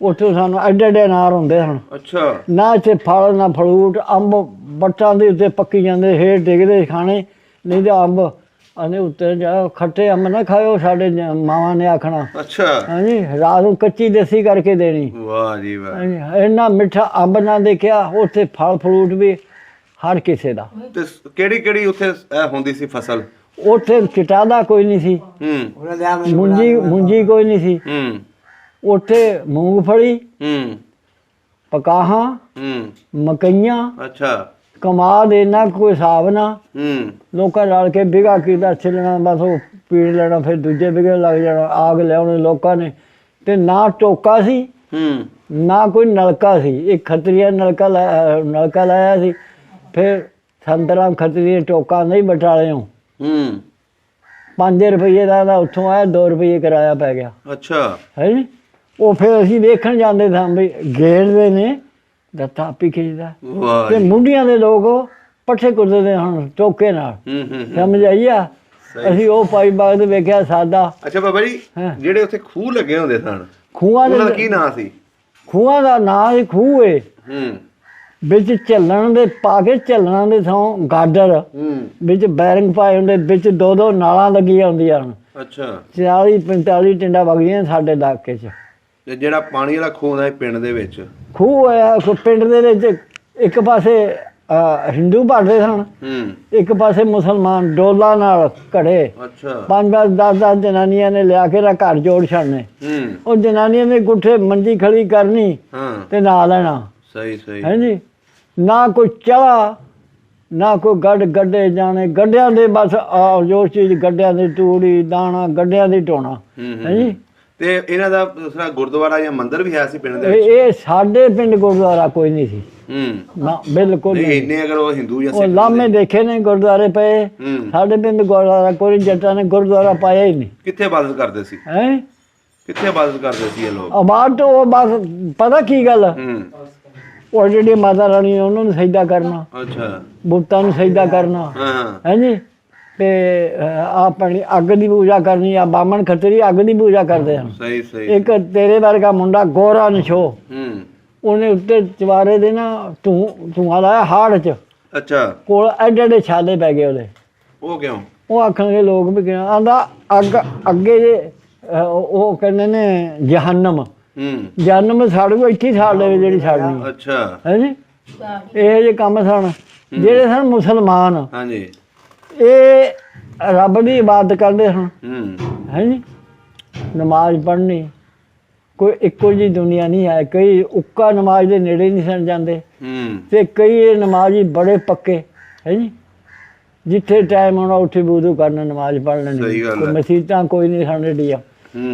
ਉੱਥੇ ਸਾਨੂੰ ਐਡੇ ਐਡੇ ਅਨਾਰ ਹੁੰਦੇ ਸਨ। ਅੱਛਾ ਨਾ ਇੱਥੇ ਫਲ ਨਾ ਫਲੂਟ, ਅੰਬ ਬੱਟਾਂ ਦੇ ਉੱਤੇ ਪੱਕੀ ਜਾਂਦੇ, ਹੇਠ ਡਿੱਗਦੇ ਖਾਣੇ, ਨਹੀਂ ਤੇ ਅੰਬ ਆਨੇ ਉੱਤੇ ਜਾ ਖੱਟੇ ਅੰਬ ਨਾ ਖਾਓ, ਸਾਡੇ ਮਾਵਾਂ ਨੇ ਆਖਣਾ। ਅੱਛਾ ਹਾਂਜੀ, ਰਾਤ ਨੂੰ ਕੱਚੀ ਦੇਸੀ ਕਰਕੇ ਦੇਣੀ। ਵਾਹ ਜੀ ਵਾਹ। ਹਾਂਜੀ, ਇੰਨਾ ਮਿੱਠਾ ਅੰਬ ਨਾ ਦੇਖਿਆ ਉੱਥੇ, ਫਲ ਫਲੂਟ ਵੀ ਹਰ ਕਿਸੇ ਦਾ। ਤੇ ਕਿਹੜੀ ਕਿਹੜੀ ਉੱਥੇ ਹੁੰਦੀ ਸੀ ਫਸਲ? ਉੱਥੇ ਚਟਾਦਾ ਕੋਈ ਨਹੀਂ ਸੀ, ਮੁੰਜੀ ਕੋਈ ਨਹੀਂ ਸੀ। ਉੱਥੇ ਮੂੰਗਫਲੀ, ਪਕਾਹਾਂ, ਮਕਈਆਂ। ਅੱਛਾ ਕਮਾਦ ਇੰਨਾ ਕੋਈ ਹਿਸਾਬ ਨਾ। ਲੋਕਾਂ ਰਲ ਕੇ ਬਿਗਾ ਕੀਤਾ, ਛਿੱਲਣਾ ਬਸ ਉਹ ਪੀੜ ਲੈਣਾ, ਫਿਰ ਦੂਜੇ ਬਿਗੇ ਲੱਗ ਜਾਣਾ, ਆਗ ਲਿਆਉਣੇ ਲੋਕਾਂ ਨੇ। ਤੇ ਨਾ ਟੋਕਾ ਸੀ ਨਾ ਕੋਈ ਨਲਕਾ ਸੀ। ਇੱਕ ਖੱਤਰੀਆ ਨਲਕਾ ਲਾਇਆ ਸੀ, ਫਿਰ ਸੰਤਰਾ ਖੱਤਰੀ ਟੋਕਾ ਨਹੀਂ ਬਟਾਲਿਓ। 5 ਰੁਪਏ ਦਾ ਉੱਥੋਂ ਆਇਆ, 2 ਰੁਪਏ ਕਿਰਾਇਆ ਪੈ ਗਿਆ। ਅੱਛਾ ਹੈ ਜੀ। ਉਹ ਫਿਰ ਅਸੀਂ ਵੇਖਣ ਜਾਂਦੇ ਸਾਂ ਵੀ ਗੇੜਦੇ ਨੇ ਦੱਤਾ ਆਪੀ ਖਿੱਚਦਾ, ਤੇ ਮੁੰਡੀਆਂ ਦੇ ਲੋਕ ਪੱਠੇ ਕੁੱਟਦੇ ਹਨ ਟੋਕੇ ਨਾਲ। ਸਮਝ ਆਈ ਆ? ਅਸੀਂ ਉਹ ਪਾਈ ਬਾਗ ਦੇ ਵੇਖਿਆ ਸਾਦਾ। ਅੱਛਾ ਬਾਬਾ ਜੀ, ਜਿਹੜੇ ਉੱਥੇ ਖੂਹ ਲੱਗੇ ਹੁੰਦੇ ਸਨ, ਖੂਹਾਂ ਦਾ ਕੀ ਨਾਂ ਸੀ? ਖੂਹਾਂ ਦਾ ਨਾਂ ਸੀ ਖੂਹ ਏ। ਵਿੱਚ ਝੱਲਣ ਦੇ ਪਾ ਕੇ, ਝੱਲਣਾ ਦੇ ਥਾਂ ਗਾਡਰ, ਵਿੱਚ ਬੈਰਿੰਗ ਪਾਏ ਹੁੰਦੇ, ਵਿੱਚ 2-2 ਨਾਲਾਂ ਲੱਗੀਆਂ ਹੁੰਦੀਆਂ ਹਨ। ਅੱਛਾ 40-45 ਟਿੰਡਾਂ ਵਗਦੀਆਂ ਸਾਡੇ ਇਲਾਕੇ 'ਚ। ਤੇ ਜਿਹੜਾ ਪਾਣੀ ਵਾਲਾ ਖੂਹ ਹੁੰਦਾ ਪਿੰਡ ਦੇ ਵਿੱਚ, ਖੂਹ ਹੈ ਪਿੰਡ ਦੇ ਵਿੱਚ, ਇੱਕ ਪਾਸੇ ਹਿੰਦੂ ਭਰਦੇ ਸਨ, ਇੱਕ ਪਾਸੇ ਮੁਸਲਮਾਨ ਡੋਲਾ ਨਾਲ ਘੜੇ। 5-10 ਜਨਾਨੀਆਂ ਨੇ ਲਿਆ ਕੇ ਘਰ ਜੋੜ ਛੱਡਨੇ। ਉਹ ਜਨਾਨੀਆਂ ਨੇ ਗੁੱਠੇ ਮੰਜੀ ਖੜੀ ਕਰਨੀ ਤੇ ਨਹਾ ਲੈਣਾ। ਸਹੀ ਸਹੀ ਹੈ ਜੀ। ਨਾ ਕੋਈ ਚਾਹ ਨਾ ਕੋਈ ਗੱਡੇ ਜਾਣੇ, ਗੱਡਿਆਂ ਦੇ ਬਸ ਜੋ ਚੀਜ਼, ਗੱਡਿਆਂ ਦੀ ਤੂੜੀ ਦਾਣਾ, ਗੱਡਿਆਂ ਦੀ ਢੋਣਾ। ਹੈ ਜੀ। ਤੇ ਇਹਨਾਂ ਦਾ ਦੂਸਰਾ ਗੁਰਦੁਆਰਾ ਜਾਂ ਮੰਦਿਰ ਵੀ ਹੈ ਸੀ ਪਿੰਡ ਦੇ ਵਿੱਚ? ਇਹ ਸਾਡੇ ਪਿੰਡ ਗੁਰਦੁਆਰਾ ਕੋਈ ਨਹੀਂ ਸੀ ਨਾ, ਬਿਲਕੁਲ ਨਹੀਂ। ਇੰਨੇ ਅਗਰ ਉਹ ਹਿੰਦੂ ਜਾਂ ਉਹ ਲਾਮੇ ਦੇਖੇ ਨੇ ਗੁਰਦੁਆਰੇ ਪਏ, ਸਾਡੇ ਪਿੰਡ ਗੁਰਦੁਆਰਾ ਕੋਈ, ਜੱਟਾਂ ਨੇ ਗੁਰਦੁਆਰਾ ਪਾਇਆ ਹੀ ਨਹੀਂ। ਕਿੱਥੇ ਇਬਾਦਤ ਕਰਦੇ ਸੀ? ਹੈ ਕਿੱਥੇ ਇਬਾਦਤ ਕਰਦੇ ਸੀ ਇਹ ਲੋਕ? ਆਬਾਦ ਤੋਂ ਉਹ ਬਸ ਪਤਾ ਕੀ ਗੱਲ, ਉਹ ਜਿਹੜੀ ਮਾਤਾ ਰਾਣੀ ਉਹਨਾਂ ਨੂੰ ਸਜਦਾ ਕਰਨਾ। ਅੱਛਾ, ਬੁੱਤਾਂ ਨੂੰ ਸਜਦਾ ਕਰਨਾ। ਹੈ ਜੀ। ਤੇ ਆਪਣੀ ਅੱਗ ਦੀ ਪੂਜਾ ਕਰਨੀ ਆ, ਬਾਮਣ ਖੱਤਰੀ ਅੱਗ ਦੀ ਪੂਜਾ ਕਰਦੇ ਹਨ। ਸਹੀ ਸਹੀ। ਇੱਕ ਤੇਰੇ ਵਰਗਾ ਮੁੰਡਾ ਗੋਰਾ ਨਸ਼ੋ, ਉਹਨੇ ਉੱਤੇ ਚਵਾਰੇ ਦੇ ਨਾ ਧੂੰਆਂ ਲਾਇਆ ਹਾੜ 'ਚ। ਅੱਛਾ। ਕੋਲ ਐਡੇ ਐਡੇ ਛਾਲੇ ਪੈ ਗਏ ਉਹਦੇ। ਉਹ ਕਿਉਂ? ਉਹ ਆਖਣਗੇ ਲੋਕ ਵੀ ਕਿਉਂ ਆਂਦਾ, ਅੱਗੇ ਜੇ ਉਹ ਕਹਿੰਦੇ ਨੇ ਜਹੰਨਮ। ਜਹੰਨਮ ਸਾਡੇ ਕੋਲ ਇੱਥੇ ਸਾੜ ਲਵੇ ਜਿਹੜੀ ਸਾੜਨੀ। ਅੱਛਾ। ਹੈ ਜੀ। ਇਹੋ ਜਿਹੇ ਕੰਮ ਸਨ ਜਿਹੜੇ ਸਨ ਮੁਸਲਮਾਨ। ਹਾਂਜੀ। ਇਹ ਰੱਬ ਦੀ ਇਬਾਦਤ ਕਰਦੇ ਹਨ। ਹੈ ਜੀ। ਨਮਾਜ਼ ਪੜ੍ਹਨੀ, ਕੋਈ ਇੱਕੋ ਜਿਹੀ ਦੁਨੀਆ ਨਹੀਂ ਹੈ। ਕਈ ਉੱਕਾ ਨਮਾਜ਼ ਦੇ ਨੇੜੇ ਨਹੀਂ ਸਨ ਜਾਂਦੇ, ਤੇ ਕਈ ਨਮਾਜ਼ੀ ਬੜੇ ਪੱਕੇ। ਹੈ ਜੀ। ਜਿੱਥੇ ਟਾਈਮ ਆਉਣਾ ਉੱਥੇ ਵੁਜ਼ੂ ਕਰਨਾ, ਨਮਾਜ਼ ਪੜ੍ਹ ਲੈਣੀ। ਕੋਈ ਮਸੀਤਾਂ ਕੋਈ ਨਹੀਂ ਸਨ ਏਡੀਆਂ।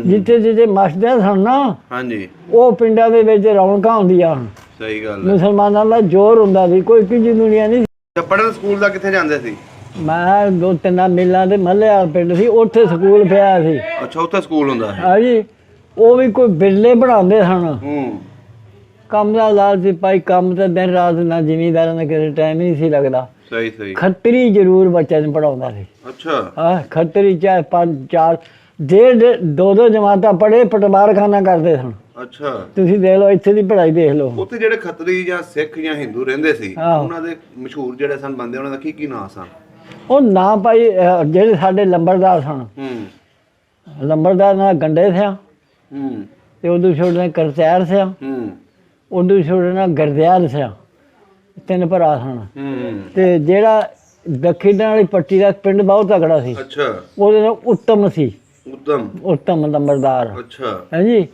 ਜਿੱਥੇ ਜਿੱਥੇ ਮਸਜਿਦਾਂ ਸਨ ਨਾ, ਹਾਂਜੀ, ਉਹ ਪਿੰਡਾਂ ਦੇ ਵਿੱਚ ਰੌਣਕਾਂ ਹੁੰਦੀਆਂ ਹਨ। ਸਹੀ ਗੱਲ। ਮੁਸਲਮਾਨਾਂ ਦਾ ਜ਼ੋਰ ਹੁੰਦਾ ਸੀ, ਕੋਈ ਕਿਜੀ ਦੁਨੀਆ ਨਹੀਂ ਸੀ। ਪੜ੍ਹਨ ਸਕੂਲ ਦਾ ਕਿੱਥੇ ਜਾਂਦੇ ਸੀ? ਮੈਂ 2-3 ਮਿਲਾਂ ਦੇ ਮੱਲੇ ਵਾਲਾ ਪਿੰਡ ਸੀ, ਉੱਥੇ ਸਕੂਲ ਪਿਆ ਸੀ। ਅੱਛਾ, ਉੱਥੇ ਸਕੂਲ ਹੁੰਦਾ? ਹਾਂਜੀ। ਉਹ ਵੀ ਕੋਈ ਬਿੱਲੇ ਬਣਾਉਂਦੇ ਸਨ। ਕੰਮ ਦਾ ਲਾਲ ਸੀ ਭਾਈ, ਕੰਮ ਤਾਂ ਦਿਨ ਰਾਤ ਨਾ, ਜ਼ਿਮੀਂਦਾਰਾਂ ਦਾ ਕਿਸੇ ਟਾਈਮ ਨਹੀਂ ਸੀ ਲੱਗਦਾ। ਸਹੀ ਸਹੀ। ਖੱਤਰੀ ਜ਼ਰੂਰ ਬੱਚਿਆਂ ਨੂੰ ਪੜ੍ਹਾਉਂਦਾ ਸੀ। ਅੱਛਾ। ਹਾਂ, ਖੱਤਰੀ ਚਾਹੇ 5-4 2-2 ਜਮਾਤਾਂ ਪੜ੍ਹੇ, ਪਟਵਾਰਖਾਨਾ ਕਰਦੇ ਸਨ। ਅੱਛਾ। ਤੁਸੀਂ ਦੇਖ ਲਓ ਇੱਥੇ ਦੀ ਪੜ੍ਹਾਈ ਦੇਖ ਲਓ। ਉੱਥੇ ਜਿਹੜੇ ਖੱਤਰੀ ਜਾਂ ਸਿੱਖ ਜਾਂ ਹਿੰਦੂ ਰਹਿੰਦੇ ਸੀ, ਉਹਨਾਂ ਦੇ ਮਸ਼ਹੂਰ ਜਿਹੜੇ ਸਨ ਬੰਦੇ, ਉਹਨਾਂ ਦਾ ਕੀ ਕੀ ਨਾਂ ਸਨ? ਉਹ ਨਾਂ ਭਾਈ ਜਿਹੜੇ ਸਾਡੇ ਲੰਬਰਦਾਰ ਸਨ, ਲੰਬਰਦਾਰ ਨਾਲ ਗੰਡੇ ਸਿਆ, ਤੇ ਉਦੋਂ ਛੋਟੇ ਨਾਲ ਕਰਤੈਰ ਸਿਆ, ਉਦੋਂ ਛੋਟੇ ਨਾਲ ਗਰਦਿਆਲ ਸਿਆ। 3 ਭਰਾ ਸਨ। ਤੇ ਜਿਹੜਾ ਦੱਖਣ ਵਾਲੀ ਪੱਟੀ ਦਾ ਪਿੰਡ ਬਹੁਤ ਤਕੜਾ ਸੀ। ਅੱਛਾ। ਉਹਦੇ ਨਾਲ ਉੱਤਮ ਸੀ। ਉੱਤਮ ਲੰਬਰਦਾਰ। ਅੱਛਾ। ਹੈ ਜੀ।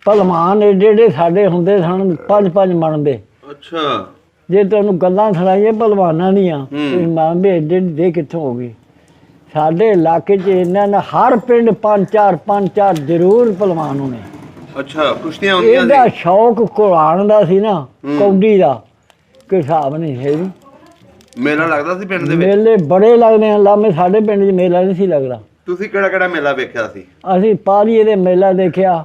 ਭਲਵਾਨ ਏਡੇ ਏਡੇ ਸਾਡੇ ਹੁੰਦੇ ਸਨ, 5-5 ਮਣ ਦੇ। ਅੱਛਾ। ਜੇ ਤੁਹਾਨੂੰ ਗੱਲਾਂ ਸੁਣਾਈਏ ਭਲਵਾਨਾਂ ਦੀਆਂ, ਤੁਸੀਂ ਮੰਨ ਵੀ ਏਡੇ ਦੇ ਕਿੱਥੋਂ ਹੋ ਗਈ। ਸਾਡੇ ਇਲਾਕੇ 'ਚ ਇਹਨਾਂ ਨੇ ਹਰ ਪਿੰਡ 5-4 ਜ਼ਰੂਰ ਭਲਵਾਨ ਹੋਣੇ। ਅੱਛਾ। ਕੁਸ਼ਤੀਆਂ ਹੁੰਦੀਆਂ ਸੀ। ਇਹਦਾ ਸ਼ੌਕ ਕੁਰਾਨ ਦਾ ਸੀ ਨਾ, ਕੌਡੀ ਦਾ, ਕੋਈ ਹਿਸਾਬ ਨਹੀਂ ਹੈ ਜੀ। ਮੇਲਾ ਲੱਗਦਾ ਸੀ ਪਿੰਡ ਦੇ ਵਿੱਚ? ਮੇਲੇ ਬੜੇ ਲੱਗਦੇ ਹਨ ਲਾਮੇ, ਸਾਡੇ ਪਿੰਡ 'ਚ ਮੇਲਾ ਨਹੀਂ ਸੀ ਲੱਗਦਾ। ਤੁਸੀਂ ਕਿਹੜਾ ਕਿਹੜਾ ਮੇਲਾ ਵੇਖਿਆ ਸੀ? ਅਸੀਂ ਪਾਲੀਏ ਦੇ ਮੇਲਾ ਦੇਖਿਆ।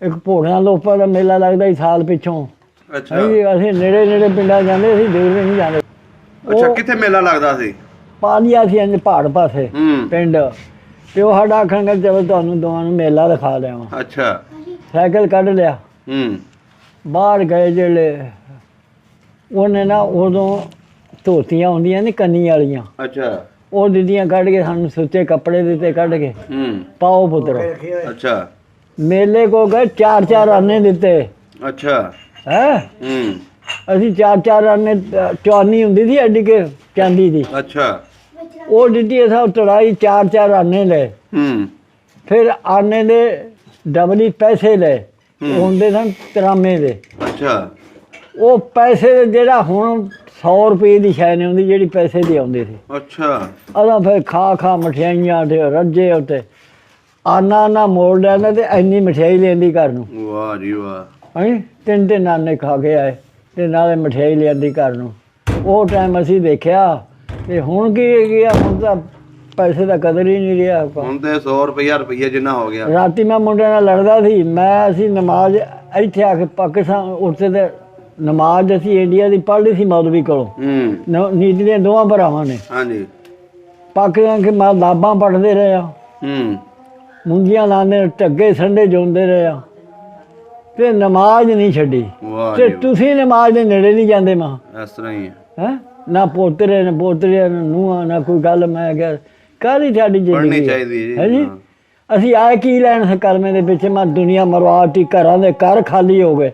ਇੱਕ ਭੋੜਿਆਂ ਲੋਪਾਂ ਦਾ ਮੇਲਾ ਲੱਗਦਾ ਸੀ ਸਾਲ ਪਿੱਛੋਂ। ਅੱਛਾ। ਅਸੀਂ ਨੇੜੇ ਨੇੜੇ ਪਿੰਡਾਂ ਜਾਂਦੇ, ਅਸੀਂ ਦੂਰ ਨਹੀਂ ਜਾਂਦੇ। ਅੱਛਾ। ਕਿੱਥੇ ਮੇਲਾ ਲੱਗਦਾ ਸੀ? ਪਾਲੀਆ ਸੀ, ਇੰਝ ਪਹਾੜ ਪਾਸੇ ਪਿੰਡ। ਤੇ ਉਹ ਸਾਡਾ ਆਖਣਗੇ ਚਲੋ ਤੁਹਾਨੂੰ ਦੋਵਾਂ ਨੂੰ ਮੇਲਾ ਦਿਖਾ ਲਿਆਵਾਂ। ਅੱਛਾ। ਸਾਈਕਲ ਕੱਢ ਲਿਆ, ਬਾਹਰ ਗਏ ਜਿਹੜੇ ਉਹਨੇ ਨਾ ਉਦੋਂ ਧੋਤੀਆਂ ਹੁੰਦੀਆਂ ਨੇ ਕੰਨੀ ਵਾਲੀਆਂ, ਅੱਛਾ ਉਹ ਦਿੱਤੀਆਂ ਕੱਢ ਕੇ ਸਾਨੂੰ, ਸੁੱਚੇ ਕੱਪੜੇ ਦਿੱਤੇ ਕੱਢ ਕੇ, ਪਾਓ ਪੁੱਤਰੋ। ਅੱਛਾ ਮੇਲੇ ਕੋ ਗਏ, 4-4 ਆਨੇ ਦਿੱਤੇ। ਅੱਛਾ ਹੈ ਅਸੀਂ 4-4 ਆਨੇ, ਚੌਨੀ ਹੁੰਦੀ ਸੀ ਐਡੀ ਕੇ ਚਾਂਦੀ ਦੀ, ਅੱਛਾ ਉਹ ਦਿੱਤੀ। ਅਸਾਂ ਤੜਾਈ 4-4 ਆਨੇ ਲਏ। ਫਿਰ ਆਨੇ ਦੇ ਡਬਲੀ ਪੈਸੇ ਲਏ, ਉਹ ਹੁੰਦੇ ਸਨ ਤਰਾਮੇ ਦੇ। ਅੱਛਾ ਉਹ ਪੈਸੇ ਦੇ ਜਿਹੜਾ ਹੁਣ 100 ਰੁਪਏ ਦੀ ਸ਼ੈ ਨਹੀਂ ਹੁੰਦੀ ਜਿਹੜੀ ਪੈਸੇ ਦੀ ਆਉਂਦੀ ਸੀ। ਅੱਛਾ ਅਸਾਂ ਫਿਰ ਖਾ ਮਠਿਆਈਆਂ ਤੇ ਰੱਜੇ ਉੱਤੇ ਆਨਾ ਮੋੜ ਲੈਂਦਾ ਤੇ ਇੰਨੀ ਮਠਿਆਈ ਲੈਂਦੀ ਘਰ ਨੂੰ। ਵਾਹ ਜੀ ਵਾਹ। ਹੈਂ 3 ਆਨੇ ਖਾ ਕੇ ਆਏ ਤੇ ਨਾਲੇ ਮਠਿਆਈ ਲਿਆਂਦੀ ਘਰ ਨੂੰ। ਉਹ ਟਾਈਮ ਅਸੀਂ ਦੇਖਿਆ। ਤੇ ਹੁਣ ਕੀ ਗਿਆ, ਹੁਣ ਤਾਂ ਪੈਸੇ ਦਾ ਕਦਰ ਹੀ ਨਹੀਂ ਰਿਹਾ। ਹੁਣ ਤੇ 100 ਰੁਪਈਆ ਜਿੰਨਾ ਹੋ ਗਿਆ। ਰਾਤੀ ਮੈਂ ਮੁੰਡਿਆਂ ਨਾਲ ਲੜਦਾ ਸੀ, ਅਸੀਂ ਨਮਾਜ਼ ਇੱਥੇ ਆ ਕੇ ਪਾਕਿਸਤਾਨ ਉੱਥੇ ਤੇ ਨਮਾਜ਼ ਅਸੀਂ ਇੰਡੀਆ ਦੀ ਪੜ੍ਹ ਲਈ ਸੀ ਮੌਲਵੀ ਕੋਲੋਂ। ਨੀਤੀਆਂ ਦੋਵਾਂ ਭਰਾਵਾਂ ਨੇ। ਹਾਂਜੀ ਪਾਕਿਸਤਾਨ ਕੇ ਮੈਂ ਲਾਬਾਂ ਪੜ੍ਹਦੇ ਰਹੇ ਆ, ਮੁੰਗੀਆਂ ਲਾਉਂਦੇ, ਢੱਗੇ ਸੰਡੇ ਜੋਂਦੇ ਰਹੇ ਆ ਤੇ ਨਮਾਜ਼ ਨਹੀਂ ਛੱਡੀ। ਤੇ ਤੁਸੀਂ ਨਮਾਜ਼ ਦੇ ਨੇੜੇ ਨਹੀਂ ਜਾਂਦੇ। ਮਾਂ ਇਸ ਤਰ੍ਹਾਂ ਹੀ ਹੈ ਨਾ ਪੋਤਰੇ ਨਾ ਪੋਤਰੀਆਂ ਨੂੰਹਾਂ ਨਾ ਕੋਈ ਗੱਲ। ਮੈਂ ਕਿਹਾ ਕਾਹਦੀ ਸਾਡੀ ਜ਼ਿੰਦਗੀ ਚਾਹੀਦੀ ਹੈ ਜੀ। ਅਸੀਂ ਆਏ ਕੀ ਲੈਣ ਸੀ ਕਲਮੇ ਦੇ ਪਿੱਛੇ। ਮੈਂ ਦੁਨੀਆ ਮਰਵਾਤੀ, ਘਰਾਂ ਦੇ ਘਰ ਖਾਲੀ ਹੋ ਗਏ।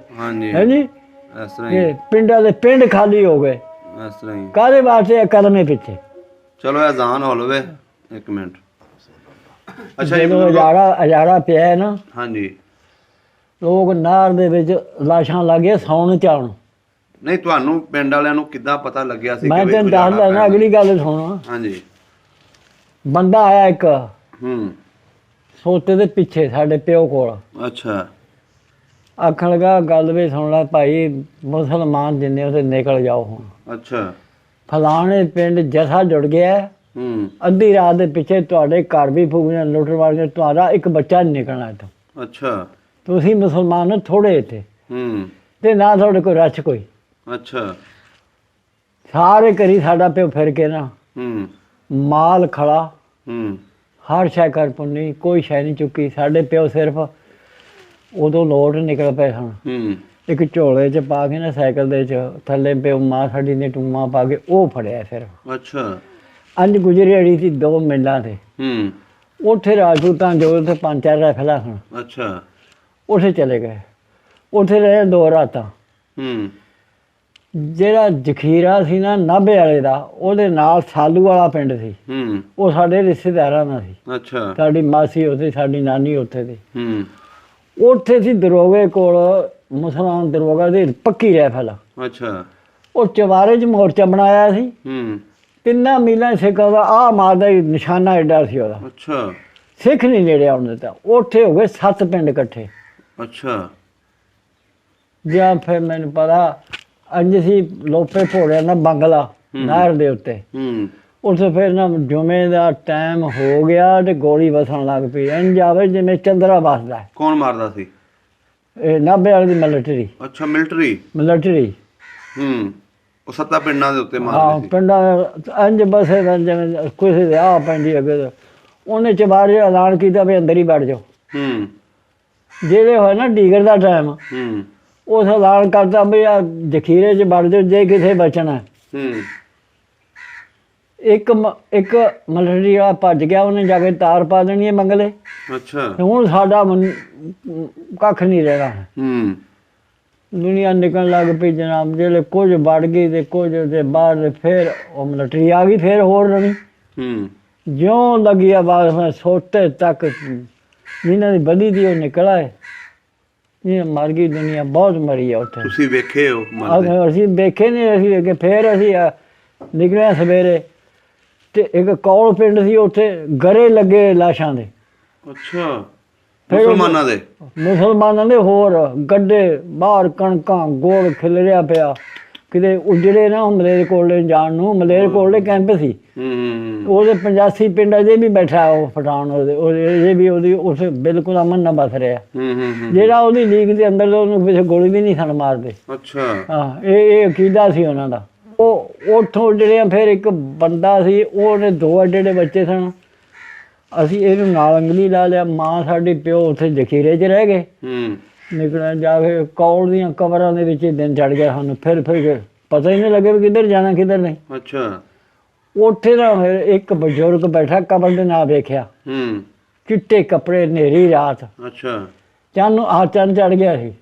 ਹੈ ਜੀ ਇਸ ਤਰ੍ਹਾਂ ਹੀ ਪਿੰਡਾਂ ਦੇ ਪਿੰਡ ਖਾਲੀ ਹੋ ਗਏ। ਇਸ ਤਰ੍ਹਾਂ ਹੀ ਕਾਹਦੇ ਵਾਸਤੇ ਕਲਮੇ ਪਿੱਛੇ। ਚਲੋ ਅਜ਼ਾਨ ਹੋ ਲਵੇ 1 ਮਿੰਟ। ਅੱਛਾ ਜੀ ਹਜ਼ਾਰਾ ਪਿਆ ਹੈ ਨਾ। ਹਾਂਜੀ ਲੋਕ ਨਹਿਰ ਦੇ ਵਿੱਚ ਲਾਸ਼ਾਂ ਲੱਗੇ ਸੌਣ ਚ ਆਉਣ। ਨਹੀਂ ਤੁਹਾਨੂੰ ਪਿੰਡ ਵਾਲਿਆਂ ਨੂੰ ਕਿੱਦਾਂ ਪਤਾ ਲੱਗਿਆ ਸੀ? ਮੈਂ ਤੈਨੂੰ ਦੱਸਦਾ ਨਾ, ਅਗਲੀ ਗੱਲ ਸੁਣ। ਹਾਂਜੀ ਬੰਦਾ ਆਇਆ ਇੱਕ ਸੋਤੇ ਦੇ ਪਿੱਛੇ ਸਾਡੇ ਪਿਓ ਕੋਲ। ਅੱਛਾ ਆਖਣ ਲੱਗਾ ਗੱਲ ਵੀ ਸੁਣ ਲੈ ਭਾਈ, ਮੁਸਲਮਾਨ ਜਿੰਨੇ ਉਹਦੇ ਨਿਕਲ ਜਾਓ ਹੁਣ। ਅੱਛਾ ਫਲਾਣੇ ਪਿੰਡ ਜਥਾ ਜੁੜ ਗਿਆ। ਅੱਧੀ ਰਾਤ ਦੇ ਪਿੱਛੇ ਤੁਹਾਡੇ ਘਰ ਵੀ ਫੂਕਣੇ, ਲੁੱਟ ਮਾਰ ਕੇ, ਤੁਹਾਡਾ ਇੱਕ ਬੱਚਾ ਨਹੀਂ ਨਿਕਲਣਾ ਇੱਥੋਂ। ਅੱਛਾ ਤੁਸੀਂ ਮੁਸਲਮਾਨ ਹੋ ਥੋੜੇ ਇੱਥੇ ਤੇ ਨਾ ਤੁਹਾਡੇ ਕੋਈ ਰੱਛ ਕੋਈ। ਅੱਛਾ ਸਾਰੇ ਕਰੀ ਸਾਡਾ ਪਿਓ ਫਿਰ ਕੇ ਨਾ ਮਾਲ ਖੜਾ, ਹਰ ਸ਼ੈ ਕਰ ਪੁੰਨੀ, ਕੋਈ ਸ਼ੈ ਨਹੀਂ ਚੁੱਕੀ। ਸਾਡੇ ਪਿਓ ਸਿਰਫ ਉਦੋਂ ਲੋਟ ਨਿਕਲ ਪਏ ਸਨ। ਇੱਕ ਝੋਲੇ 'ਚ ਪਾ ਕੇ ਨਾ ਸਾਈਕਲ ਦੇ 'ਚ ਥੱਲੇ ਪਿਓ ਮਾਂ ਸਾਡੀ ਨੇ ਟੂਮਾਂ ਪਾ ਕੇ ਉਹ ਫੜਿਆ ਸਿਰਫ। ਅੱਛਾ ਅੰਜ ਗੁਜ਼ਰੀ ਅੜੀ ਸੀ 2 ਮਿੰਟਾਂ ਤੇ। ਉੱਥੇ ਰਾਜਪੂਤਾਂ ਜੋ ਉੱਥੇ 5-4 ਰਾਈਫਲਾਂ ਸਨ। ਅੱਛਾ ਉੱਥੇ ਚਲੇ ਗਏ, ਉੱਥੇ ਰਹੇ 2 ਰਾਤਾਂ। ਜਿਹੜਾ ਜ਼ਖੀਰਾ ਸੀ ਨਾ ਨਾਭੇ ਵਾਲੇ ਦਾ, ਉਹਦੇ ਨਾਲ ਸਾਲੂ ਵਾਲਾ ਪਿੰਡ ਸੀ। ਉਹ ਸਾਡੇ ਰਿਸ਼ਤੇਦਾਰਾਂ ਦਾ ਸੀ। ਅੱਛਾ ਸਾਡੀ ਮਾਸੀ ਉੱਥੇ, ਸਾਡੀ ਨਾਨੀ ਉੱਥੇ ਦੀ। ਉੱਥੇ ਸੀ ਦਰੋਗੇ ਕੋਲ, ਮੁਸਲਮਾਨ ਦਰੋਗਾ ਦੀ ਪੱਕੀ ਰਾਈਫਲ। ਅੱਛਾ ਉਹ ਚਵਾਰੇ 'ਚ ਮੋਰਚਾ ਬਣਾਇਆ ਸੀ। 3 ਮੀਲਾਂ ਸਿੱਖਾਂ ਦਾ ਆਹ ਮਾਰਦਾ ਨਿਸ਼ਾਨਾ ਐਡਾ ਸੀ ਉਹਦਾ। ਅੱਛਾ ਸਿੱਖ ਨਹੀਂ ਨੇੜੇ ਆਉਣ ਦਿੱਤਾ। ਉੱਥੇ ਹੋ ਗਏ 7 ਪਿੰਡ ਇਕੱਠੇ। ਅੱਛਾ ਜਾਂ ਫਿਰ ਮੈਨੂੰ ਪਤਾ ਅੰਜ ਸੀ ਲੋਪੇ ਭੋੜਿਆ ਨਾ ਬੰਗਲਾ ਨਹਿਰ ਦੇ ਉੱਤੇ। ਉੱਥੇ ਫਿਰ ਨਾ ਜੁਮੇ ਦਾ ਟਾਈਮ ਹੋ ਗਿਆ ਤੇ ਗੋਲੀ ਵਸਣ ਲੱਗ ਪਈ। ਇੰਝ ਆਵੇ ਜਿਵੇਂ ਚੰਦਰਾ ਵਸਦਾ। ਕੌਣ ਮਾਰਦਾ ਸੀ? ਇਹ ਨਾਭੇ ਵਾਲੀ ਦੀ ਮਿਲਟਰੀ। ਅੱਛਾ ਮਿਲਟਰੀ। ਉਹ 7 ਪਿੰਡਾਂ ਦੇ ਉੱਤੇ ਮਾਰਦੇ ਸੀ। ਪਿੰਡਾਂ ਇੰਝ ਬਸੇ ਦਾ ਜਿਵੇਂ ਕਿਸੇ ਦੇ ਆਹ ਪੈਂਦੀ ਅੱਗੇ। ਉਹਨੇ ਚਬਾਰੇ ਐਲਾਨ ਕੀਤਾ ਵੀ ਅੰਦਰ ਹੀ ਬੈਠ ਜਾਓ। ਜਿਹੜੇ ਹੋਏ ਨਾ ਡੀਗਰ ਦਾ ਟਾਈਮ, ਉਸ ਐਲਾਨ ਕਰਦਾ ਵੀ ਆ ਜ਼ਖੀਰੇ 'ਚ ਵੜ ਜਾਓ ਜੇ ਕਿਤੇ ਬਚਣਾ। ਇੱਕ ਮਿਲਟਰੀ ਵਾਲਾ ਭੱਜ ਗਿਆ, ਉਹਨੇ ਜਾ ਕੇ ਤਾਰ ਪਾ ਦੇਣੀ ਹੈ ਮੰਗਲੇ। ਅੱਛਾ ਹੁਣ ਸਾਡਾ ਕੱਖ ਨਹੀਂ ਰਹਿਣਾ। ਦੁਨੀਆ ਨਿਕਲਣ ਲੱਗ ਪਈ ਜਨਾਬ। ਜਿਹੜੇ ਕੁਝ ਵੜ ਗਈ ਤੇ ਕੁਝ ਦੇ ਬਾਹਰ। ਫਿਰ ਉਹ ਮਿਲਟਰੀ ਆ ਗਈ, ਫਿਰ ਹੋਰ ਨਵੀਂ ਜਿਉਂ ਲੱਗੀ ਆ ਬਾਹਰ ਸੋਤੇ ਤੱਕ ਜਿਨ੍ਹਾਂ ਦੀ ਬਲੀ ਦੀ ਉਹ ਨਿਕਲ ਆਏ। ਇਹ ਮਰ ਗਈ ਦੁਨੀਆ, ਬਹੁਤ ਮਰੀ ਆ ਉੱਥੇ। ਤੁਸੀਂ ਵੇਖੇ ਹੋ? ਅਸੀਂ ਵੇਖੇ ਨਹੀਂ, ਅਸੀਂ ਵੇਖੇ। ਫਿਰ ਅਸੀਂ ਨਿਕਲੇ ਸਵੇਰੇ ਤੇ ਇੱਕ ਕੌਲ ਪਿੰਡ ਸੀ, ਉੱਥੇ ਗਰੇ ਲੱਗੇ ਲਾਸ਼ਾਂ ਦੇ। ਅੱਛਾ ਮੁਸਲਮਾਨਾਂ ਦੇ ਹੋਰ ਗੱਡੇ ਬਾਹਰ, ਕਣਕਾਂ ਗੋਲ ਖਿਲਰਿਆ ਪਿਆ ਕਿਤੇ ਉਜੜੇ ਨਾ। ਮਲੇਰ ਕੋਲੇ ਜਾਣ ਨੂੰ, ਮਲੇਰ ਕੋਲੇ ਕੈਂਪ ਸੀ। ਉਹਦੇ 85 ਪਿੰਡ ਅਜੇ ਵੀ ਬੈਠਾ ਉਹ ਪਠਾਨ। ਅਜੇ ਵੀ ਉਹਦੀ ਉੱਥੇ ਬਿਲਕੁਲ ਅਮਨ ਨਾ ਬਸ ਰਿਹਾ। ਜਿਹੜਾ ਉਹਦੀ ਲੀਗ ਦੇ ਅੰਦਰ ਉਹਨੂੰ ਕਿਸੇ ਗੋਲੀ ਵੀ ਨਹੀਂ ਸਨ ਮਾਰਦੇ। ਅੱਛਾ ਹਾਂ ਇਹ ਅਕੀਦਾ ਸੀ ਉਹਨਾਂ ਦਾ। ਉਹ ਉੱਥੋਂ ਜਿਹੜੇ ਫਿਰ ਇੱਕ ਬੰਦਾ ਸੀ, ਉਹਨੇ 2 ਐਡੇ ਬੱਚੇ ਸਨ। ਅਸੀਂ ਇਹਨੂੰ ਨਾਲ ਅੰਗਲੀ ਲਾ ਲਿਆ। ਮਾਂ ਸਾਡੀ ਪਿਓ ਉੱਥੇ ਜ਼ਖੀਰੇ 'ਚ ਰਹਿ ਗਏ ਨਿਕਲਿਆ ਜਾ ਕੇ ਕੌਲ ਦੀਆਂ ਕਬਰਾਂ ਦੇ ਵਿੱਚ ਹੀ ਦਿਨ ਚੜ ਗਿਆ ਸਾਨੂੰ। ਫਿਰ ਕੇ ਪਤਾ ਹੀ ਨਹੀਂ ਲੱਗੇ ਵੀ ਕਿੱਧਰ ਜਾਣਾ ਕਿੱਧਰ ਨਹੀਂ। ਅੱਛਾ। ਉੱਥੇ ਨਾ ਫਿਰ ਇੱਕ ਬਜ਼ੁਰਗ ਬੈਠਾ ਕਬਰ ਦੇ ਨਾਲ ਵੇਖਿਆ, ਚਿੱਟੇ ਕੱਪੜੇ, ਹਨੇਰੀ ਰਾਤ, ਅੱਛਾ। ਚੰਨ ਚੜ ਗਿਆ ਸੀ।